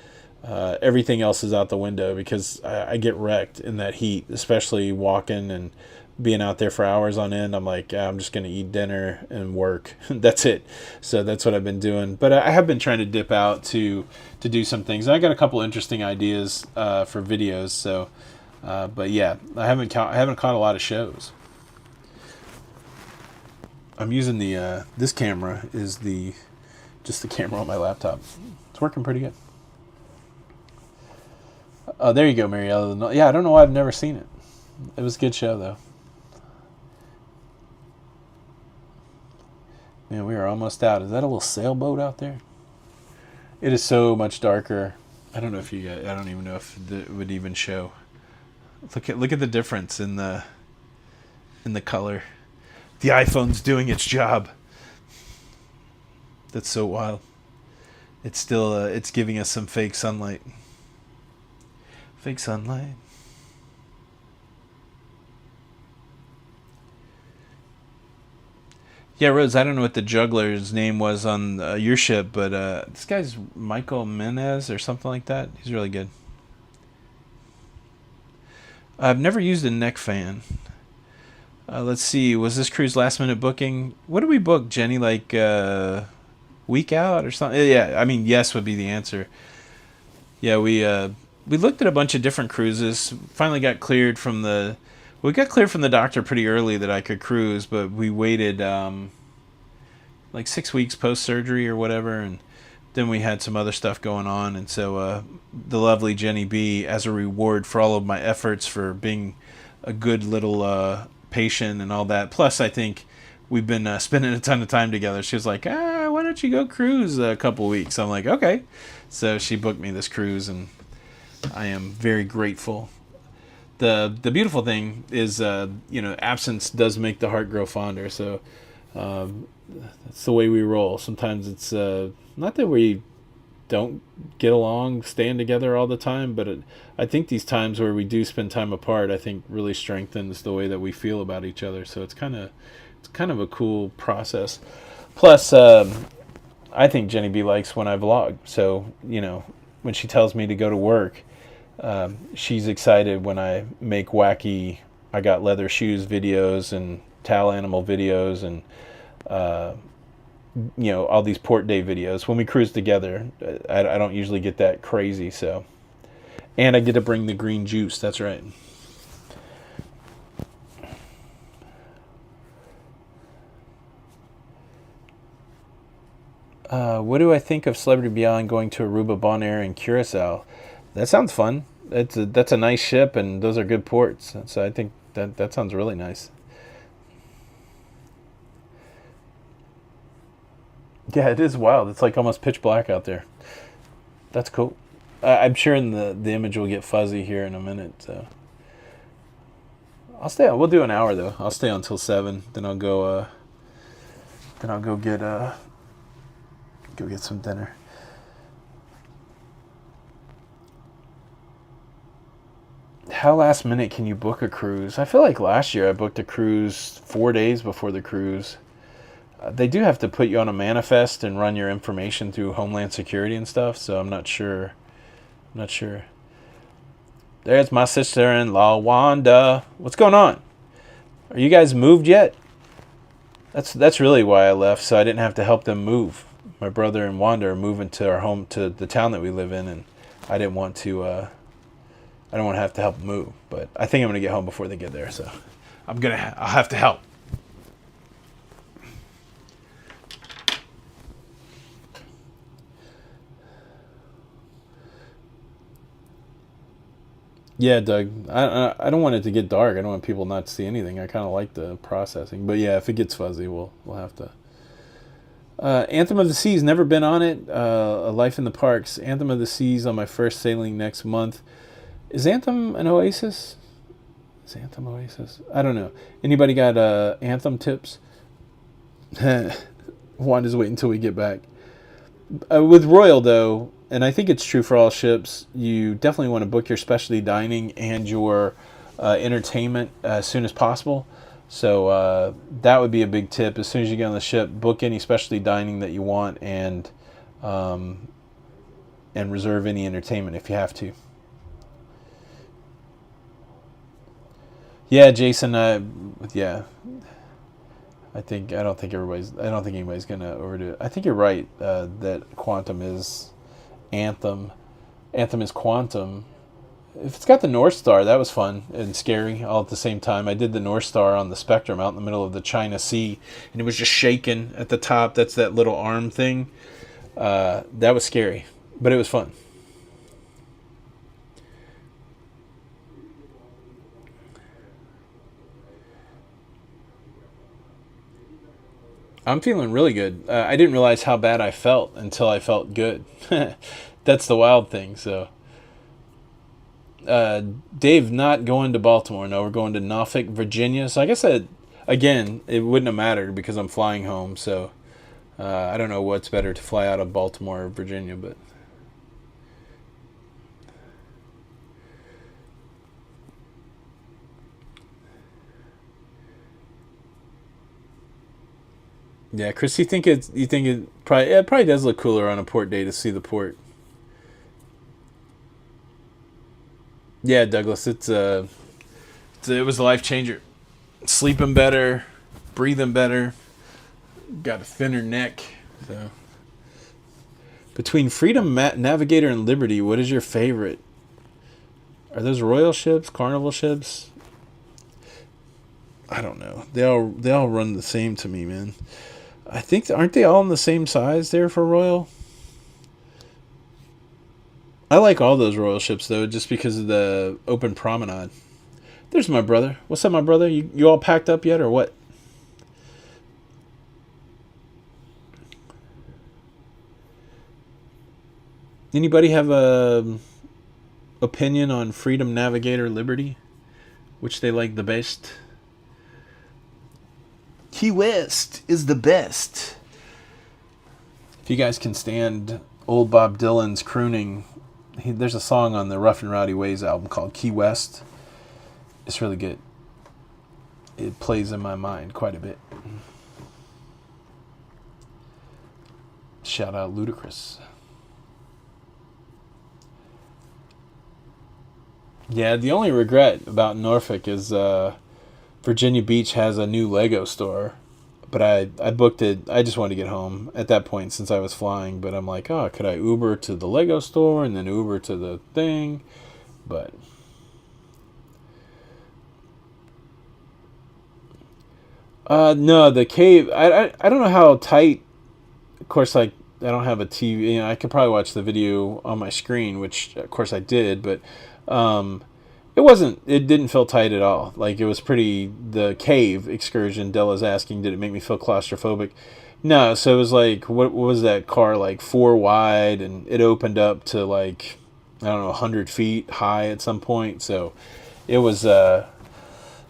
everything else is out the window because I get wrecked in that heat, especially walking and being out there for hours on end. I'm like, I'm just going to eat dinner and work. That's it. So that's what I've been doing. But I have been trying to dip out to do some things. I got a couple interesting ideas for videos. So, but yeah, I haven't caught a lot of shows. I'm using this camera is just the camera on my laptop. It's working pretty good. Oh, there you go, Mariella. Yeah, I don't know why I've never seen it. It was a good show, though. Man, we are almost out. Is that a little sailboat out there? It is so much darker. I don't know if you guys. I don't even know if it would even show. Look at the difference in the color. The iPhone's doing its job. That's so wild. It's still it's giving us some fake sunlight. Fake sunlight. Yeah, Rose, I don't know what the juggler's name was on your ship, but this guy's Michael Menez or something like that. He's really good. I've never used a neck fan. Let's see, was this cruise last minute booking? What did we book, Jenny? Like week out or something? Yeah, I mean, yes would be the answer. Yeah, we looked at a bunch of different cruises. Finally got cleared from the... We got cleared from the doctor pretty early that I could cruise, but we waited like 6 weeks post-surgery or whatever, and then we had some other stuff going on. And so the lovely Jenny B, as a reward for all of my efforts for being a good little patient and all that, plus I think we've been spending a ton of time together, she was like, why don't you go cruise a couple weeks? I'm like, okay. So she booked me this cruise, and I am very grateful. The beautiful thing is, absence does make the heart grow fonder. So that's the way we roll. Sometimes it's not that we don't get along staying together all the time, but I think these times where we do spend time apart, I think really strengthens the way that we feel about each other. So it's kind of a cool process. Plus, I think Jenny B likes when I vlog. So when she tells me to go to work, she's excited when I make wacky I got leather shoes videos and towel animal videos and all these port day videos. When we cruise together, I don't usually get that crazy. So, and I get to bring the green juice. That's right. What do I think of Celebrity Beyond going to Aruba, Bonaire, and Curacao? That sounds fun. That's a nice ship, and those are good ports. So I think that sounds really nice. Yeah, it is wild. It's like almost pitch black out there. That's cool. I'm sure the image will get fuzzy here in a minute. So I'll stay on. We'll do an hour though. I'll stay on until 7. Then I'll go. Go get some dinner. How last minute can you book a cruise? I feel like last year I booked a cruise 4 days before the cruise. They do have to put you on a manifest and run your information through Homeland Security and stuff, so I'm not sure. There's my sister-in-law, Wanda. What's going on? Are you guys moved yet? That's really why I left, so I didn't have to help them move. My brother and Wanda are moving to our home, to the town that we live in, and I didn't want to I don't want to have to help move, but I think I'm gonna get home before they get there, so I'll have to help. Yeah, Doug. I don't want it to get dark. I don't want people not to see anything. I kind of like the processing, but yeah, if it gets fuzzy, we'll have to. Anthem of the Seas. Never been on it. A Life in the Parks. Anthem of the Seas on my first sailing next month. Is Anthem an oasis? Is Anthem oasis? I don't know. Anybody got Anthem tips? Wanda's waiting until we get back. With Royal, though, and I think it's true for all ships, you definitely want to book your specialty dining and your entertainment as soon as possible. So that would be a big tip. As soon as you get on the ship, book any specialty dining that you want and reserve any entertainment if you have to. Yeah, Jason. Yeah. I don't think anybody's gonna overdo it. I think you're right that Quantum is Anthem. Anthem is Quantum. If it's got the North Star, that was fun and scary all at the same time. I did the North Star on the Spectrum out in the middle of the China Sea, and it was just shaking at the top. That's that little arm thing. That was scary, but it was fun. I'm feeling really good. I didn't realize how bad I felt until I felt good. That's the wild thing. So, Dave, not going to Baltimore. No, we're going to Norfolk, Virginia. So I guess again, it wouldn't have mattered because I'm flying home. So I don't know what's better to fly out of Baltimore or Virginia, but. Yeah, Chris, you think it probably does look cooler on a port day to see the port. Yeah, Douglas, it was a life changer. Sleeping better, breathing better, got a thinner neck. So between Freedom Navigator and Liberty, what is your favorite? Are those Royal ships, Carnival ships? I don't know. They all run the same to me, man. I think aren't they all in the same size there for Royal? I like all those Royal ships though, just because of the open promenade. There's my brother. What's up, my brother? You all packed up yet, or what? Anybody have a opinion on Freedom Navigator Liberty? Which they like the best? Key West is the best. If you guys can stand old Bob Dylan's crooning, there's a song on the Rough and Rowdy Ways album called Key West. It's really good. It plays in my mind quite a bit. Shout out Ludacris. Yeah, the only regret about Norfolk is Virginia Beach has a new Lego store, but I booked it. I just wanted to get home at that point since I was flying, but I'm like, oh, could I Uber to the Lego store and then Uber to the thing? But no, the cave. I don't know how tight. Of course, like I don't have a TV. You know, I could probably watch the video on my screen, which of course I did, but it wasn't. It didn't feel tight at all. Like it was pretty. The cave excursion. Della's asking, did it make me feel claustrophobic? No. So it was like, what was that car like 4 wide, and it opened up to like I don't know 100 feet high at some point. So it was.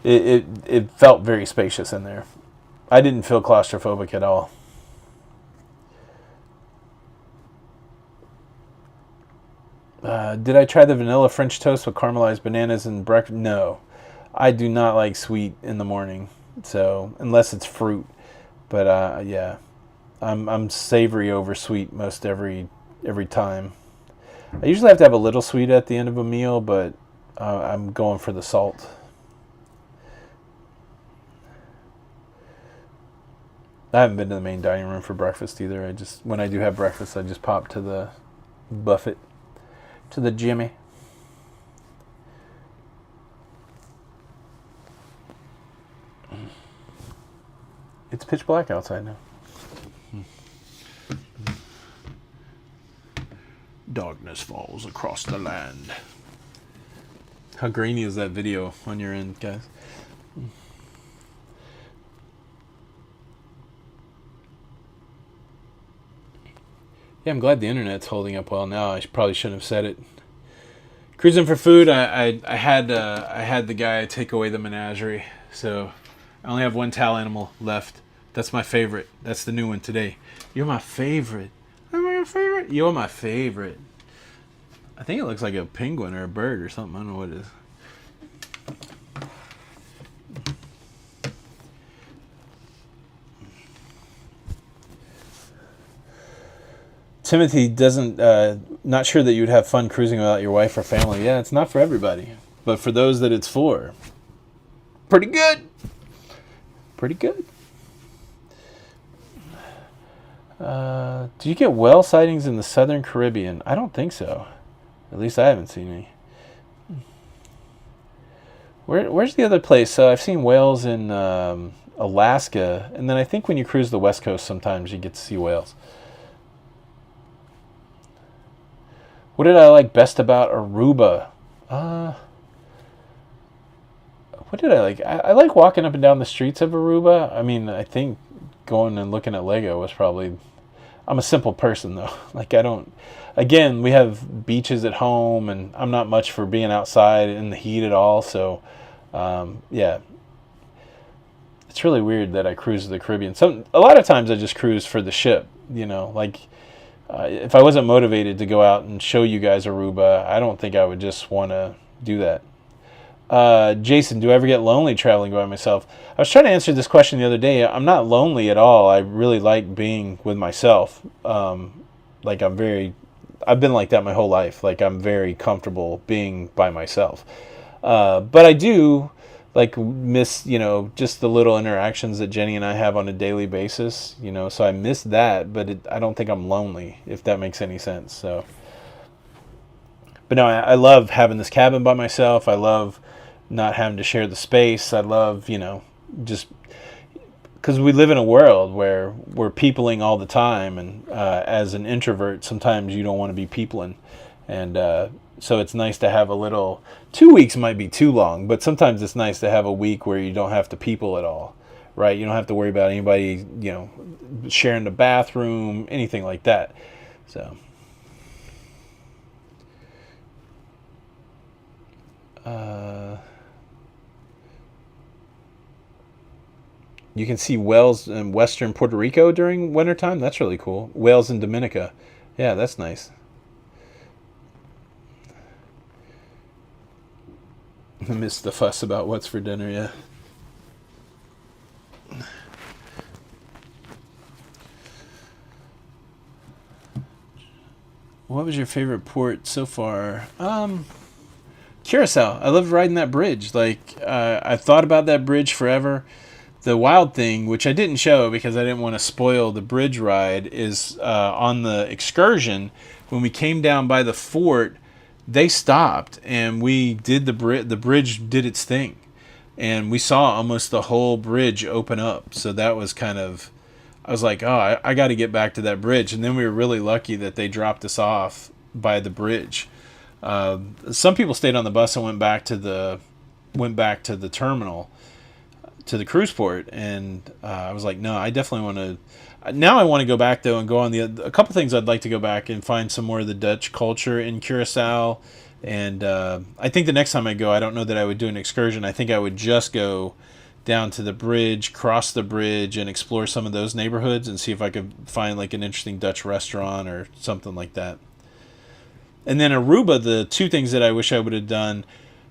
It felt very spacious in there. I didn't feel claustrophobic at all. Did I try the vanilla French toast with caramelized bananas and breakfast? No, I do not like sweet in the morning. So unless it's fruit, but yeah, I'm savory over sweet most every time. I usually have to have a little sweet at the end of a meal, but I'm going for the salt. I haven't been to the main dining room for breakfast either. When I do have breakfast, I just pop to the buffet, to the Jimmy. It's pitch black outside now. Darkness falls across the land. How grainy is that video on your end, guys? Yeah, I'm glad the internet's holding up well now. I probably shouldn't have said it. Cruising for food. I had the guy take away the menagerie, so I only have one towel animal left. That's my favorite. That's the new one today. You're my favorite. Am I your favorite? You're my favorite. I think it looks like a penguin or a bird or something. I don't know what it is. Timothy doesn't, not sure that you'd have fun cruising without your wife or family. Yeah, it's not for everybody. But for those that it's for, pretty good. Pretty good. Do you get whale sightings in the Southern Caribbean? I don't think so. At least I haven't seen any. Where's the other place? I've seen whales in Alaska. And then I think when you cruise the West Coast, sometimes you get to see whales. What did I like best about Aruba? What did I like? I like walking up and down the streets of Aruba. I mean, I think going and looking at Lego was probably... I'm a simple person, though. Like, I don't... Again, we have beaches at home, and I'm not much for being outside in the heat at all. So, yeah. It's really weird that I cruise the Caribbean. A lot of times I just cruise for the ship, you know, like... if I wasn't motivated to go out and show you guys Aruba, I don't think I would just want to do that. Jason, do I ever get lonely traveling by myself? I was trying to answer this question the other day. I'm not lonely at all. I really like being with myself. Like I've been like that my whole life. Like I'm very comfortable being by myself. But I do like miss, you know, just the little interactions that Jenny and I have on a daily basis, you know, so I miss that, but I don't think I'm lonely, if that makes any sense. So, but no, I love having this cabin by myself. I love not having to share the space. I love, you know, just because we live in a world where we're peopling all the time, and as an introvert, sometimes you don't want to be peopling, and so it's nice to have a little... 2 weeks might be too long, but sometimes it's nice to have a week where you don't have to people at all, right? You don't have to worry about anybody, you know, sharing the bathroom, anything like that. So, you can see whales in western Puerto Rico during wintertime. That's really cool. Whales in Dominica. Yeah, that's nice. I missed the fuss about what's for dinner, yeah. What was your favorite port so far? Curacao. I loved riding that bridge. Like, I thought about that bridge forever. The wild thing, which I didn't show because I didn't want to spoil the bridge ride, is on the excursion, when we came down by the fort, they stopped and we did the bridge did its thing, and we saw almost the whole bridge open up. So that was kind of, I was like, oh, I got to get back to that bridge. And then we were really lucky that they dropped us off by the bridge. Some people stayed on the bus and went back to the terminal, to the cruise port, and I was like, no, I definitely want to. Now I want to go back, though, and go on a couple things. I'd like to go back and find some more of the Dutch culture in Curacao. And I think the next time I go, I don't know that I would do an excursion. I think I would just go down to the bridge, cross the bridge, and explore some of those neighborhoods and see if I could find like an interesting Dutch restaurant or something like that. And then Aruba, the two things that I wish I would have done,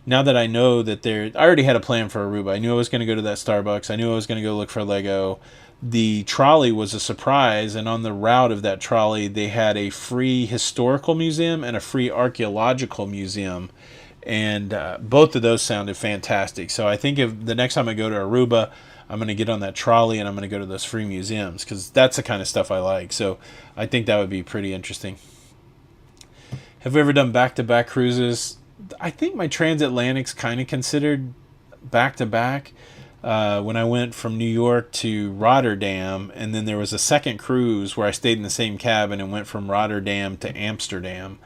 now that I know that I already had a plan for Aruba. I knew I was going to go to that Starbucks. I knew I was going to go look for Lego. The trolley was a surprise, and on the route of that trolley, they had a free historical museum and a free archaeological museum, and both of those sounded fantastic. So I think if the next time I go to Aruba, I'm going to get on that trolley and I'm going to go to those free museums, because that's the kind of stuff I like. So I think that would be pretty interesting. Have we ever done back-to-back cruises? I think my transatlantic's kind of considered back-to-back. when I went from New York to Rotterdam, and then there was a second cruise where I stayed in the same cabin and went from Rotterdam to Amsterdam,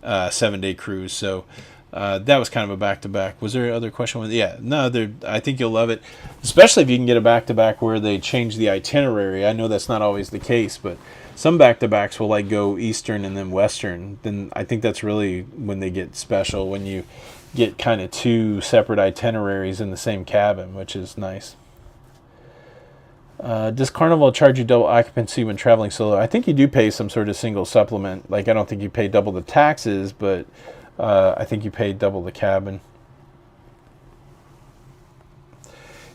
7-day cruise. So that was kind of a back-to-back. Was there other question? Yeah, no, I think you'll love it, especially if you can get a back-to-back where they change the itinerary. I know that's not always the case, but some back-to-backs will like go Eastern and then Western. Then I think that's really when they get special, when you get kind of two separate itineraries in the same cabin, which is nice. Does Carnival charge you double occupancy when traveling solo? I think you do pay some sort of single supplement. Like, I don't think you pay double the taxes, but I think you pay double the cabin.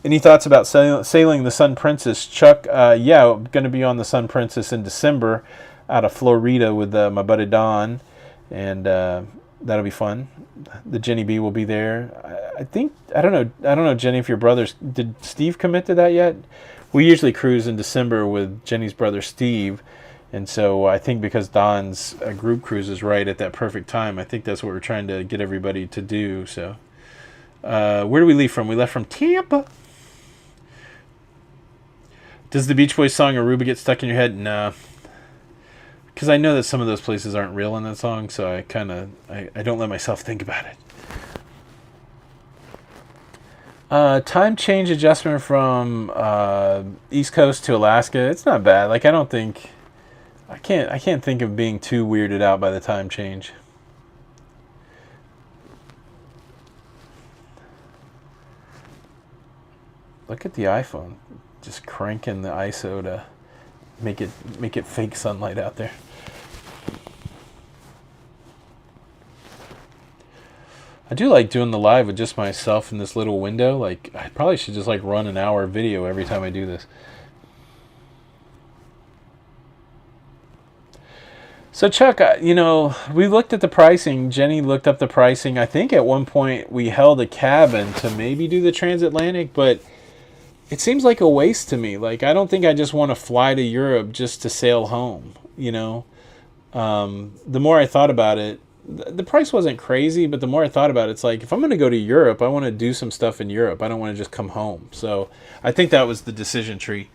Any thoughts about sailing the Sun Princess? Chuck, yeah, I'm going to be on the Sun Princess in December out of Florida with my buddy Don, and that'll be fun. The Jenny B will be there. I don't know, Jenny, if your brothers, did Steve commit to that yet? We usually cruise in December with Jenny's brother Steve, and so I think because Don's group cruise is right at that perfect time, I think that's what we're trying to get everybody to do. So, where do we leave from? We left from Tampa. Does the Beach Boys song Aruba get stuck in your head? No. Because I know that some of those places aren't real in that song, so I don't let myself think about it. Time change adjustment from East Coast to Alaska. It's not bad. Like, I can't think of being too weirded out by the time change. Look at the iPhone, just cranking the ISO to make it fake sunlight out there. I do like doing the live with just myself in this little window. Like, I probably should just like run an hour video every time I do this. So Chuck, we looked at the pricing. Jenny looked up the pricing. I think at one point we held a cabin to maybe do the transatlantic, but it seems like a waste to me. Like, I don't think I just want to fly to Europe just to sail home, The more I thought about it, the price wasn't crazy, but the more I thought about it, it's like, if I'm going to go to Europe, I want to do some stuff in Europe. I don't want to just come home. So I think that was the decision tree.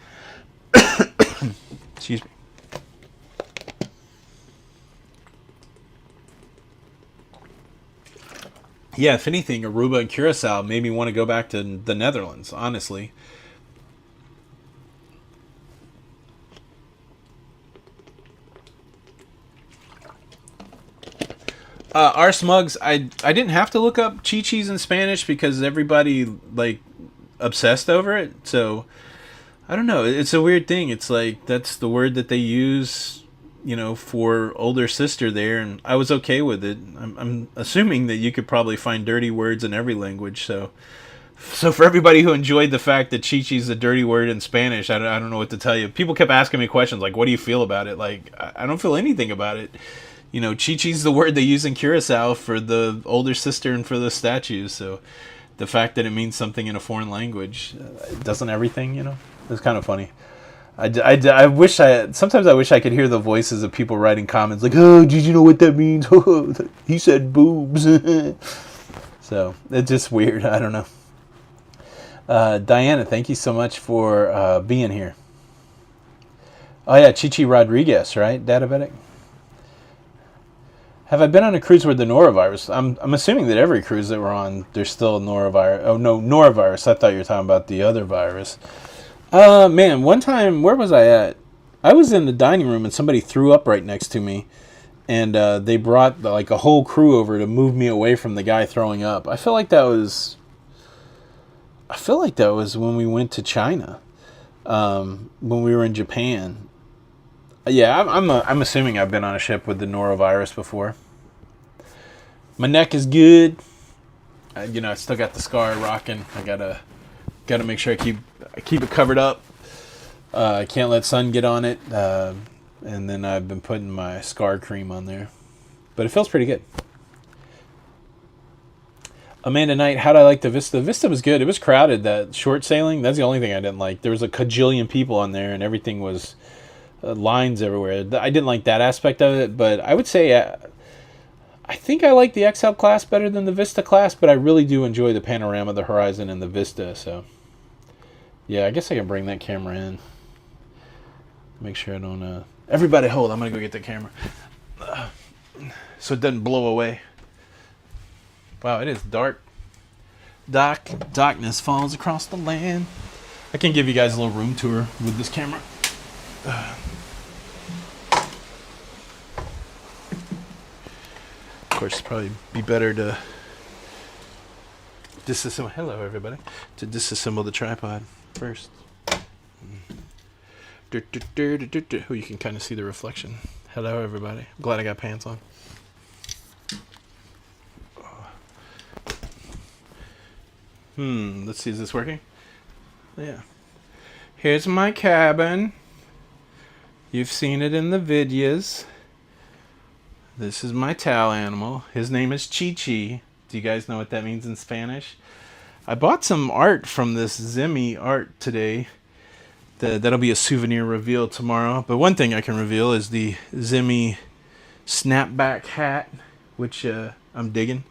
Excuse me. Yeah, if anything, Aruba and Curacao made me want to go back to the Netherlands, honestly. Our Smugs, I didn't have to look up Chi-Chi's in Spanish because everybody, like, obsessed over it. So, I don't know. It's a weird thing. It's like, that's the word that they use, for older sister there, and I was okay with it. I'm assuming that you could probably find dirty words in every language. So for everybody who enjoyed the fact that Chi-Chi's a dirty word in Spanish, I don't know what to tell you. People kept asking me questions like, what do you feel about it? Like, I don't feel anything about it. Chi-Chi's the word they use in Curacao for the older sister and for the statues. So the fact that it means something in a foreign language, doesn't everything, It's kind of funny. Sometimes I wish I could hear the voices of people writing comments like, oh, did you know what that means? He said boobs. So it's just weird. I don't know. Diana, thank you so much for being here. Oh yeah, Chi-Chi Rodriguez, right? Databetic. Have I been on a cruise with the norovirus? I'm assuming that every cruise that we're on, there's still norovirus. Oh no, norovirus. I thought you were talking about the other virus. Man, one time, where was I at? I was in the dining room and somebody threw up right next to me, and they brought like a whole crew over to move me away from the guy throwing up. I feel like that was when we went to China, when we were in Japan. Yeah, I'm assuming I've been on a ship with the norovirus before. My neck is good. I still got the scar rocking. I gotta make sure I keep it covered up. I can't let sun get on it. And then I've been putting my scar cream on there, but it feels pretty good. Amanda Knight, how'd I like the Vista? The Vista was good. It was crowded. That short sailing, that's the only thing I didn't like. There was a cajillion people on there, and everything was lines everywhere. I didn't like that aspect of it, but I would say I think I like the XL class better than the Vista class, but I really do enjoy the panorama, the horizon, and the Vista. So Yeah, I guess I can bring that camera in. Make sure I don't... Everybody hold, I'm going to go get the camera. So it doesn't blow away. Wow, it is dark. Darkness falls across the land. I can give you guys a little room tour with this camera. Of course, it'd probably be better to disassemble. Hello, everybody. To disassemble the tripod first. Oh, you can kind of see the reflection. Hello, everybody. I'm glad I got pants on. Let's see. Is this working? Yeah. Here's my cabin. You've seen it in the videos. This is my towel animal. His name is Chi-Chi. Do you guys know what that means in Spanish? I bought some art from this Zimmy art today. That'll be a souvenir reveal tomorrow. But one thing I can reveal is the Zimmy snapback hat, which I'm digging.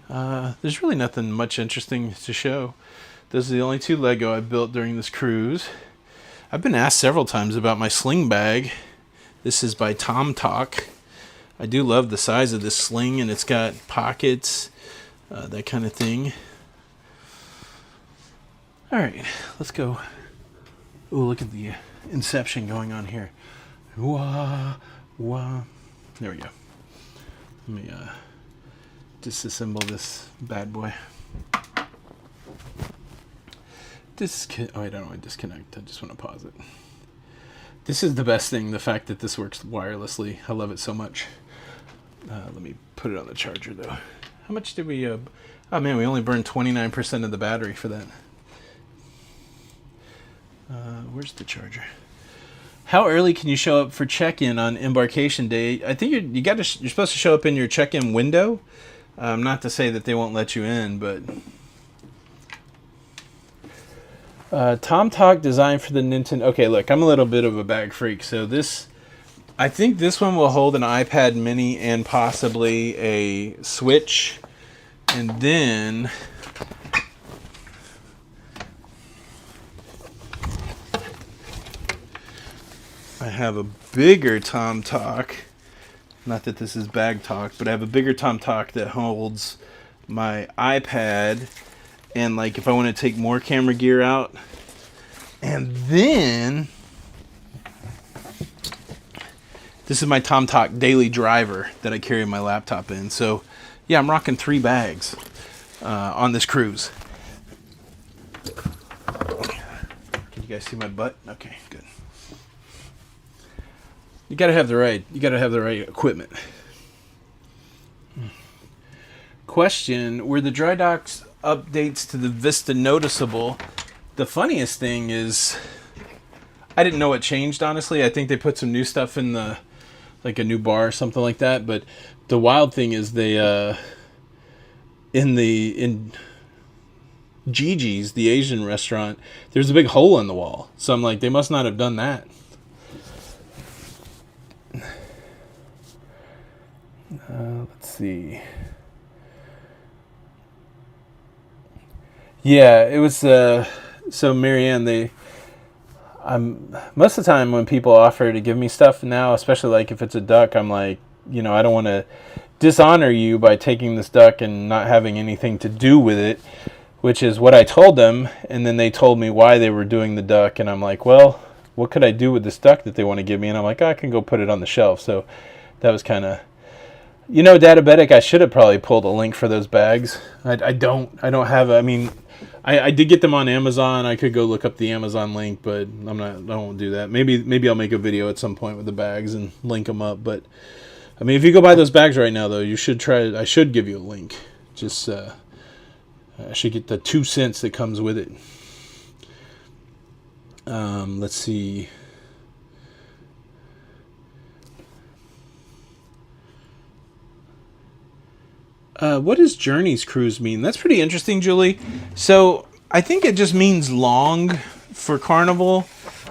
There's really nothing much interesting to show. Those are the only 2 Lego I built during this cruise. I've been asked several times about my sling bag. This is by Tom Talk. I do love the size of this sling, and it's got pockets, that kind of thing. All right, let's go. Ooh, look at the inception going on here. Wah, wah. There we go. Let me disassemble this bad boy. Oh, I don't want to disconnect. I just want to pause it. This is the best thing, the fact that this works wirelessly. I love it so much. Let me put it on the charger, though. How much did we... oh, man, we only burned 29% of the battery for that. Where's the charger? How early can you show up for check-in on embarkation day? I think you're supposed to show up in your check-in window. Not to say that they won't let you in, but... Tom Talk designed for the Nintendo... Okay, look, I'm a little bit of a bag freak, so this... I think this one will hold an iPad mini and possibly a Switch. And then... I have a bigger Tom Talk. Not that this is bag talk, but I have a bigger Tom Talk that holds my iPad and, like, if I want to take more camera gear out. And then this is my Tom Talk daily driver that I carry my laptop in. So yeah, I'm rocking 3 bags on this cruise. Can you guys see my butt? Okay, good. You gotta have the right equipment. Question: were the dry docks updates to the Vista noticeable? The funniest thing is, I didn't know it changed, honestly. I think they put some new stuff in the, like a new bar or something like that. But the wild thing is they, in Gigi's, the Asian restaurant, there's a big hole in the wall. So I'm like, they must not have done that. Let's see. Yeah, it was, so Marianne, most of the time when people offer to give me stuff now, especially like if it's a duck, I'm like, I don't want to dishonor you by taking this duck and not having anything to do with it, which is what I told them. And then they told me why they were doing the duck. And I'm like, well, what could I do with this duck that they want to give me? And I'm like, I can go put it on the shelf. So that was kind of, Databetic, I should have probably pulled a link for those bags. I don't have, I did get them on Amazon. I could go look up the Amazon link, but I won't do that. Maybe I'll make a video at some point with the bags and link them up. But if you go buy those bags right now, though, you should try it. I should give you a link. Just I should get the 2 cents that comes with it. Let's see. What does Journey's Cruise mean? That's pretty interesting, Julie. So I think it just means long for Carnival,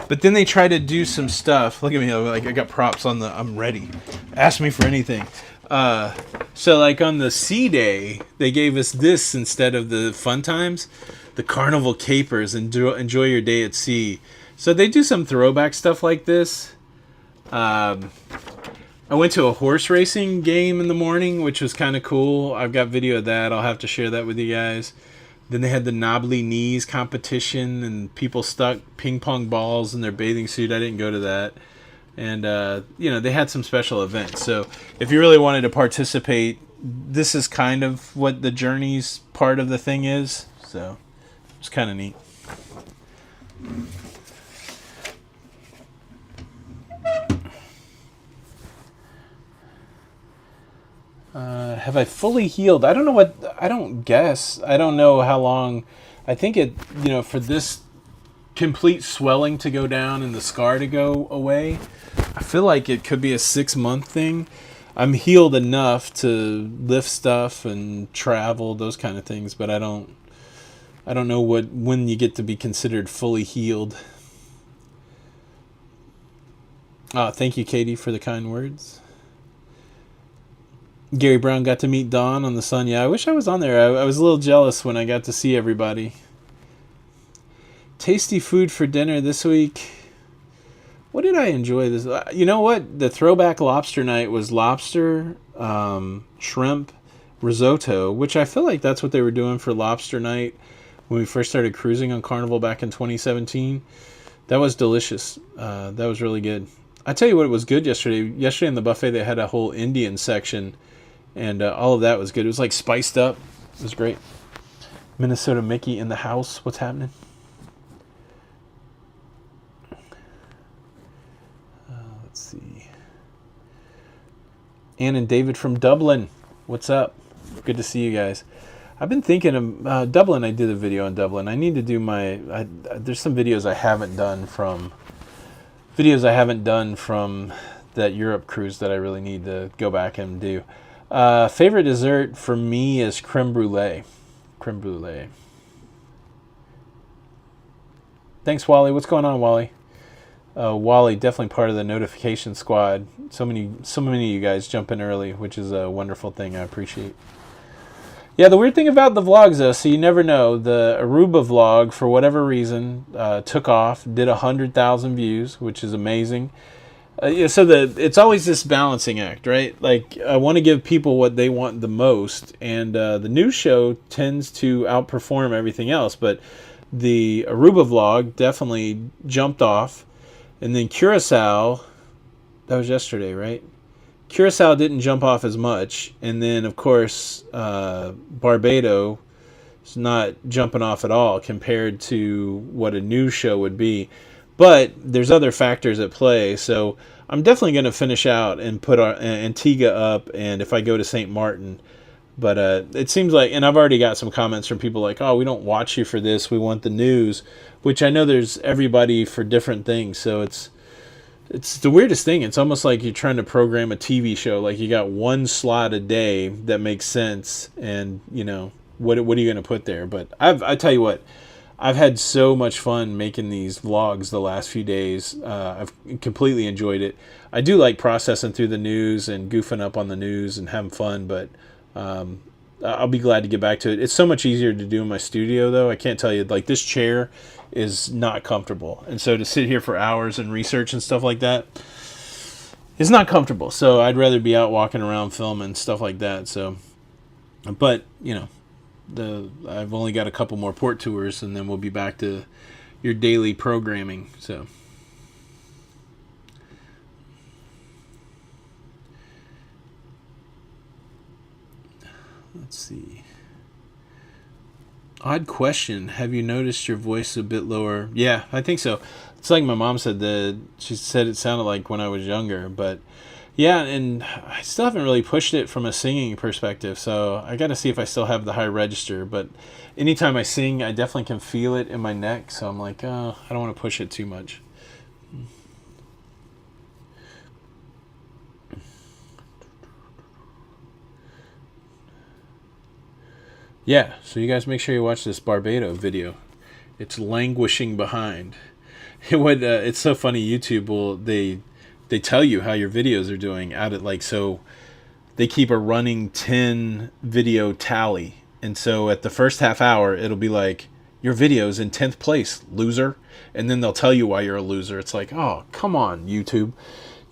but then they try to do some stuff. Look at me, like I got props on I'm ready. Ask me for anything. So like on the Sea Day, they gave us this instead of the Fun Times. the Carnival Capers. Enjoy your day at sea. So they do some throwback stuff like this. I went to a horse racing game in the morning, which was kind of cool. I've got video of that. I'll have to share that with you guys. Then they had the knobbly knees competition, and people stuck ping pong balls in their bathing suit. I didn't go to that. And, they had some special events. So if you really wanted to participate, this is kind of what the Journeys part of the thing is. So it's kind of neat. Have I fully healed? I don't know I don't guess. I don't know how long. I think for this complete swelling to go down and the scar to go away, I feel like it could be a 6-month thing. I'm healed enough to lift stuff and travel, those kind of things, but I don't know when you get to be considered fully healed. Thank you, Katie, for the kind words. Gary Brown got to meet Dawn on the Sun. Yeah, I wish I was on there. I was a little jealous when I got to see everybody. Tasty food for dinner this week. What did I enjoy this? You know what? The throwback lobster night was lobster, shrimp, risotto, which I feel like that's what they were doing for lobster night when we first started cruising on Carnival back in 2017. That was delicious. That was really good. I tell you what, it was good yesterday. Yesterday in the buffet, they had a whole Indian section, and all of that was good. It was like spiced up. It was great. Minnesota Mickey in the house. What's happening? Let's see. Ann and David from Dublin. What's up? Good to see you guys. I've been thinking of Dublin. I did a video on Dublin. I need to do there's some videos I haven't done from that Europe cruise that I really need to go back and do. Favorite dessert for me is creme brulee. Creme brulee. Thanks, Wally. What's going on, Wally? Wally, definitely part of the notification squad. So many of you guys jump in early, which is a wonderful thing. I appreciate. Yeah, the weird thing about the vlogs, though, so you never know. The Aruba vlog, for whatever reason, took off, did 100,000 views, which is amazing. It's always this balancing act, right? Like, I want to give people what they want the most, and the news show tends to outperform everything else, but the Aruba vlog definitely jumped off, and then Curacao, that was yesterday, right? Curacao didn't jump off as much, and then, of course, Barbados is not jumping off at all compared to what a news show would be. But there's other factors at play, so I'm definitely going to finish out and put Antigua up, and if I go to St. Martin. But it seems like, and I've already got some comments from people like, oh, we don't watch you for this, we want the news, which I know there's everybody for different things, so it's the weirdest thing. It's almost like you're trying to program a TV show, like you got one slot a day that makes sense, and, what are you going to put there? But I tell you what, I've had so much fun making these vlogs the last few days. I've completely enjoyed it. I do like processing through the news and goofing up on the news and having fun, but I'll be glad to get back to it. It's so much easier to do in my studio, though. I can't tell you, like, this chair is not comfortable. And so to sit here for hours and research and stuff like that is not comfortable. So I'd rather be out walking around filming, stuff like that. So, but, I've only got a couple more port tours, and then we'll be back to your daily programming. So let's see. Odd question. Have you noticed your voice a bit lower? Yeah, I think so. It's like my mom said that she said it sounded like when I was younger, but yeah, and I still haven't really pushed it from a singing perspective, so I got to see if I still have the high register. But anytime I sing, I definitely can feel it in my neck, so I'm like, oh, I don't want to push it too much. Yeah, so you guys make sure you watch this Barbados video. It's languishing behind. It's so funny. YouTube they tell you how your videos are doing out at so they keep a running 10 video tally, and so at the first half hour it'll be like your video's in 10th place, loser. And then they'll tell you why you're a loser. It's like, oh, come on, YouTube.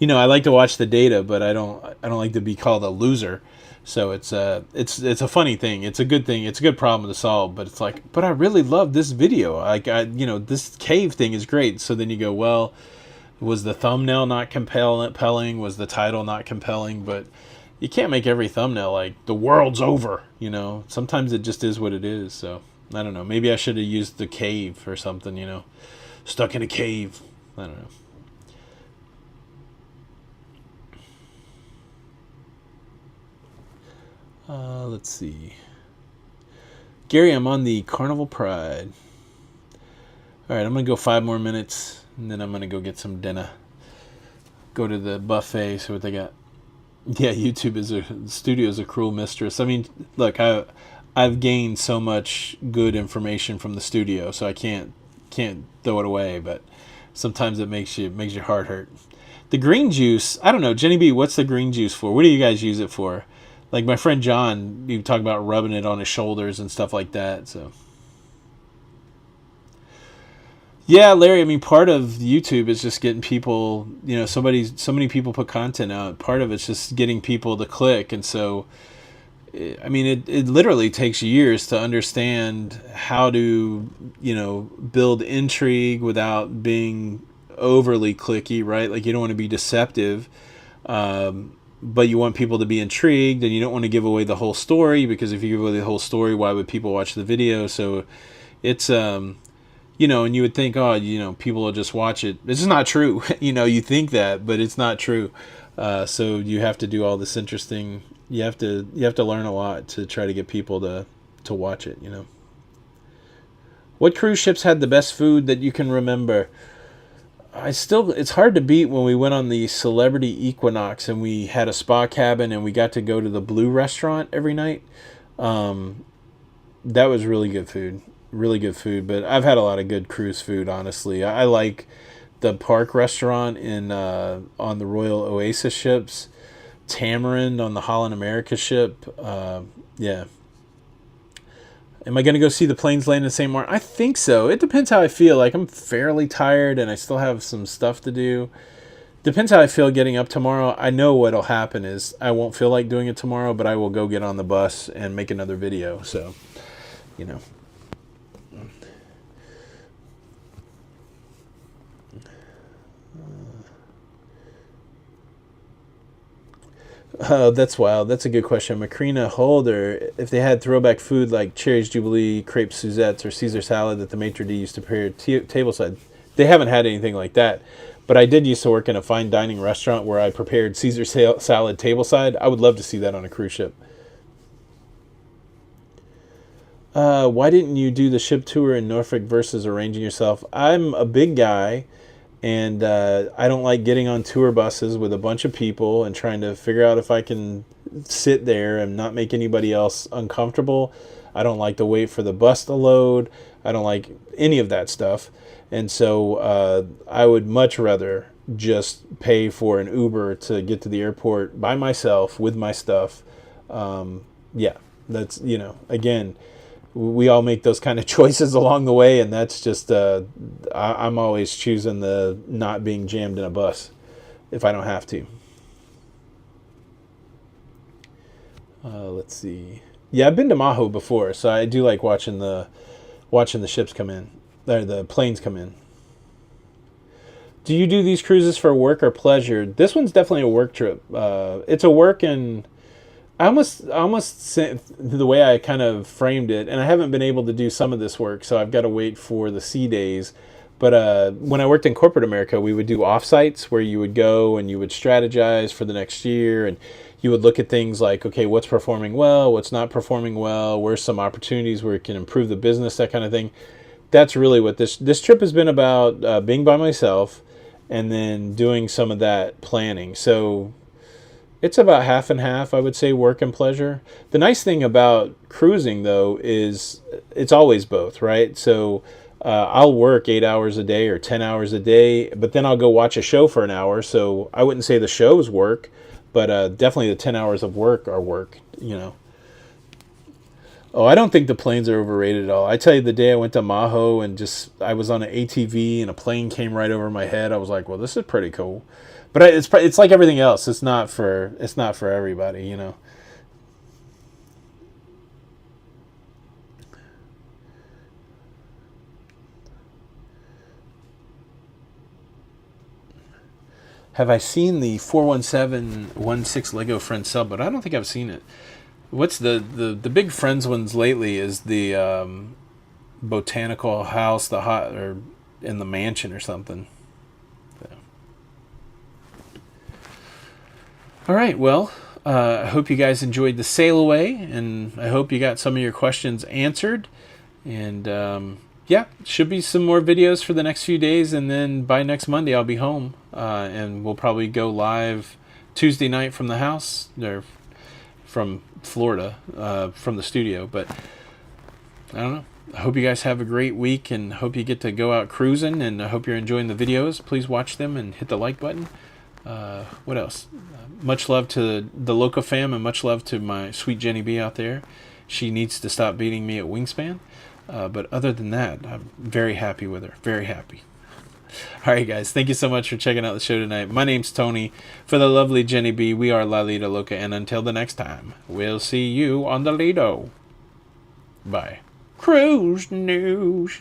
I like to watch the data, but I don't like to be called a loser. So it's a funny thing. It's a good thing. It's a good problem to solve. But it's like, but I really love this video. Like this cave thing is great. So then you go, well, was the thumbnail not compelling? Was the title not compelling? But you can't make every thumbnail like the world's over. Sometimes it just is what it is. So I don't know. Maybe I should have used the cave or something. Stuck in a cave. I don't know. Let's see. Gary, I'm on the Carnival Pride. All right, I'm going to go 5 more minutes, and then I'm going to go get some dinner. Go to the buffet, see what they got. Yeah, studio is a cruel mistress. I mean, look, I've gained so much good information from the studio, so I can't throw it away, but sometimes it makes your heart hurt. The green juice, I don't know, Jenny B, what's the green juice for? What do you guys use it for? Like my friend John, you talk about rubbing it on his shoulders and stuff like that. So, yeah, Larry. I mean, part of YouTube is just getting people. So many people put content out. Part of it's just getting people to click, and so, I mean, it literally takes years to understand how to build intrigue without being overly clicky, right? Like you don't want to be deceptive. But you want people to be intrigued, and you don't want to give away the whole story, because if you give away the whole story, why would people watch the video? So it's, and you would think, people will just watch it. This is not true. You think that, but it's not true. So you have to do all this interesting, you have to learn a lot to try to get people to watch it, What cruise ships had the best food that you can remember? It's hard to beat when we went on the Celebrity Equinox and we had a spa cabin and we got to go to the Blue restaurant every night. That was really good food, but I've had a lot of good cruise food, honestly. I like the park restaurant on the Royal Oasis ships, Tamarind on the Holland America ship. Yeah. Am I going to go see the planes land in St. Martin? I think so. It depends how I feel. Like, I'm fairly tired and I still have some stuff to do. Depends how I feel getting up tomorrow. I know what'll happen is I won't feel like doing it tomorrow, but I will go get on the bus and make another video. So, Oh, that's wild. That's a good question. Macrina Holder, if they had throwback food like Cherry's Jubilee, Crepe Suzettes, or Caesar salad that the maitre d' used to prepare tableside, they haven't had anything like that. But I did used to work in a fine dining restaurant where I prepared Caesar salad tableside. I would love to see that on a cruise ship. Why didn't you do the ship tour in Norfolk versus arranging yourself? I'm a big guy. And I don't like getting on tour buses with a bunch of people and trying to figure out if I can sit there and not make anybody else uncomfortable. I don't like to wait for the bus to load. I don't like any of that stuff. And so I would much rather just pay for an Uber to get to the airport by myself with my stuff. Yeah, that's, again, we all make those kind of choices along the way, and that's just I'm always choosing the not being jammed in a bus if I don't have to. Let's see. Yeah, I've been to Maho before, so I do like watching the ships come in, or the planes come in. Do you do these cruises for work or pleasure? This one's definitely a work trip. It's a work and I almost the way I kind of framed it, and I haven't been able to do some of this work, so I've got to wait for the sea days. But when I worked in corporate America, we would do offsites where you would go and you would strategize for the next year, and you would look at things like, okay, what's performing well, what's not performing well, where's some opportunities where it can improve the business, that kind of thing. That's really what this trip has been about, being by myself and then doing some of that planning. So it's about half and half, I would say, work and pleasure. The nice thing about cruising, though, is it's always both, right? So I'll work 8 hours a day or 10 hours a day, but then I'll go watch a show for an hour. So I wouldn't say the show's work, but definitely the 10 hours of work are work, Oh, I don't think the planes are overrated at all. I tell you, the day I went to Maho and I was on an ATV and a plane came right over my head. I was like, well, this is pretty cool. But it's like everything else. It's not for everybody, you know. Have I seen the 41716 Lego Friends sub? But I don't think I've seen it. What's the big Friends ones lately is the botanical house, the hot or in the mansion or something. So. All right, well, I hope you guys enjoyed the sail away, and I hope you got some of your questions answered. And yeah, should be some more videos for the next few days, and then by next Monday I'll be home, and we'll probably go live Tuesday night from the house, or from Florida, from the studio. But I don't know. I hope you guys have a great week, and hope you get to go out cruising, and I hope you're enjoying the videos. Please watch them and hit the like button. What else? Much love to the Loca fam, and much love to my sweet Jenny B out there. She needs to stop beating me at Wingspan. But other than that, I'm very happy with her. Very happy. All right, guys. Thank you so much for checking out the show tonight. My name's Tony. For the lovely Jenny B, we are La Lita Loca. And until the next time, we'll see you on the Lido. Bye. Cruise News.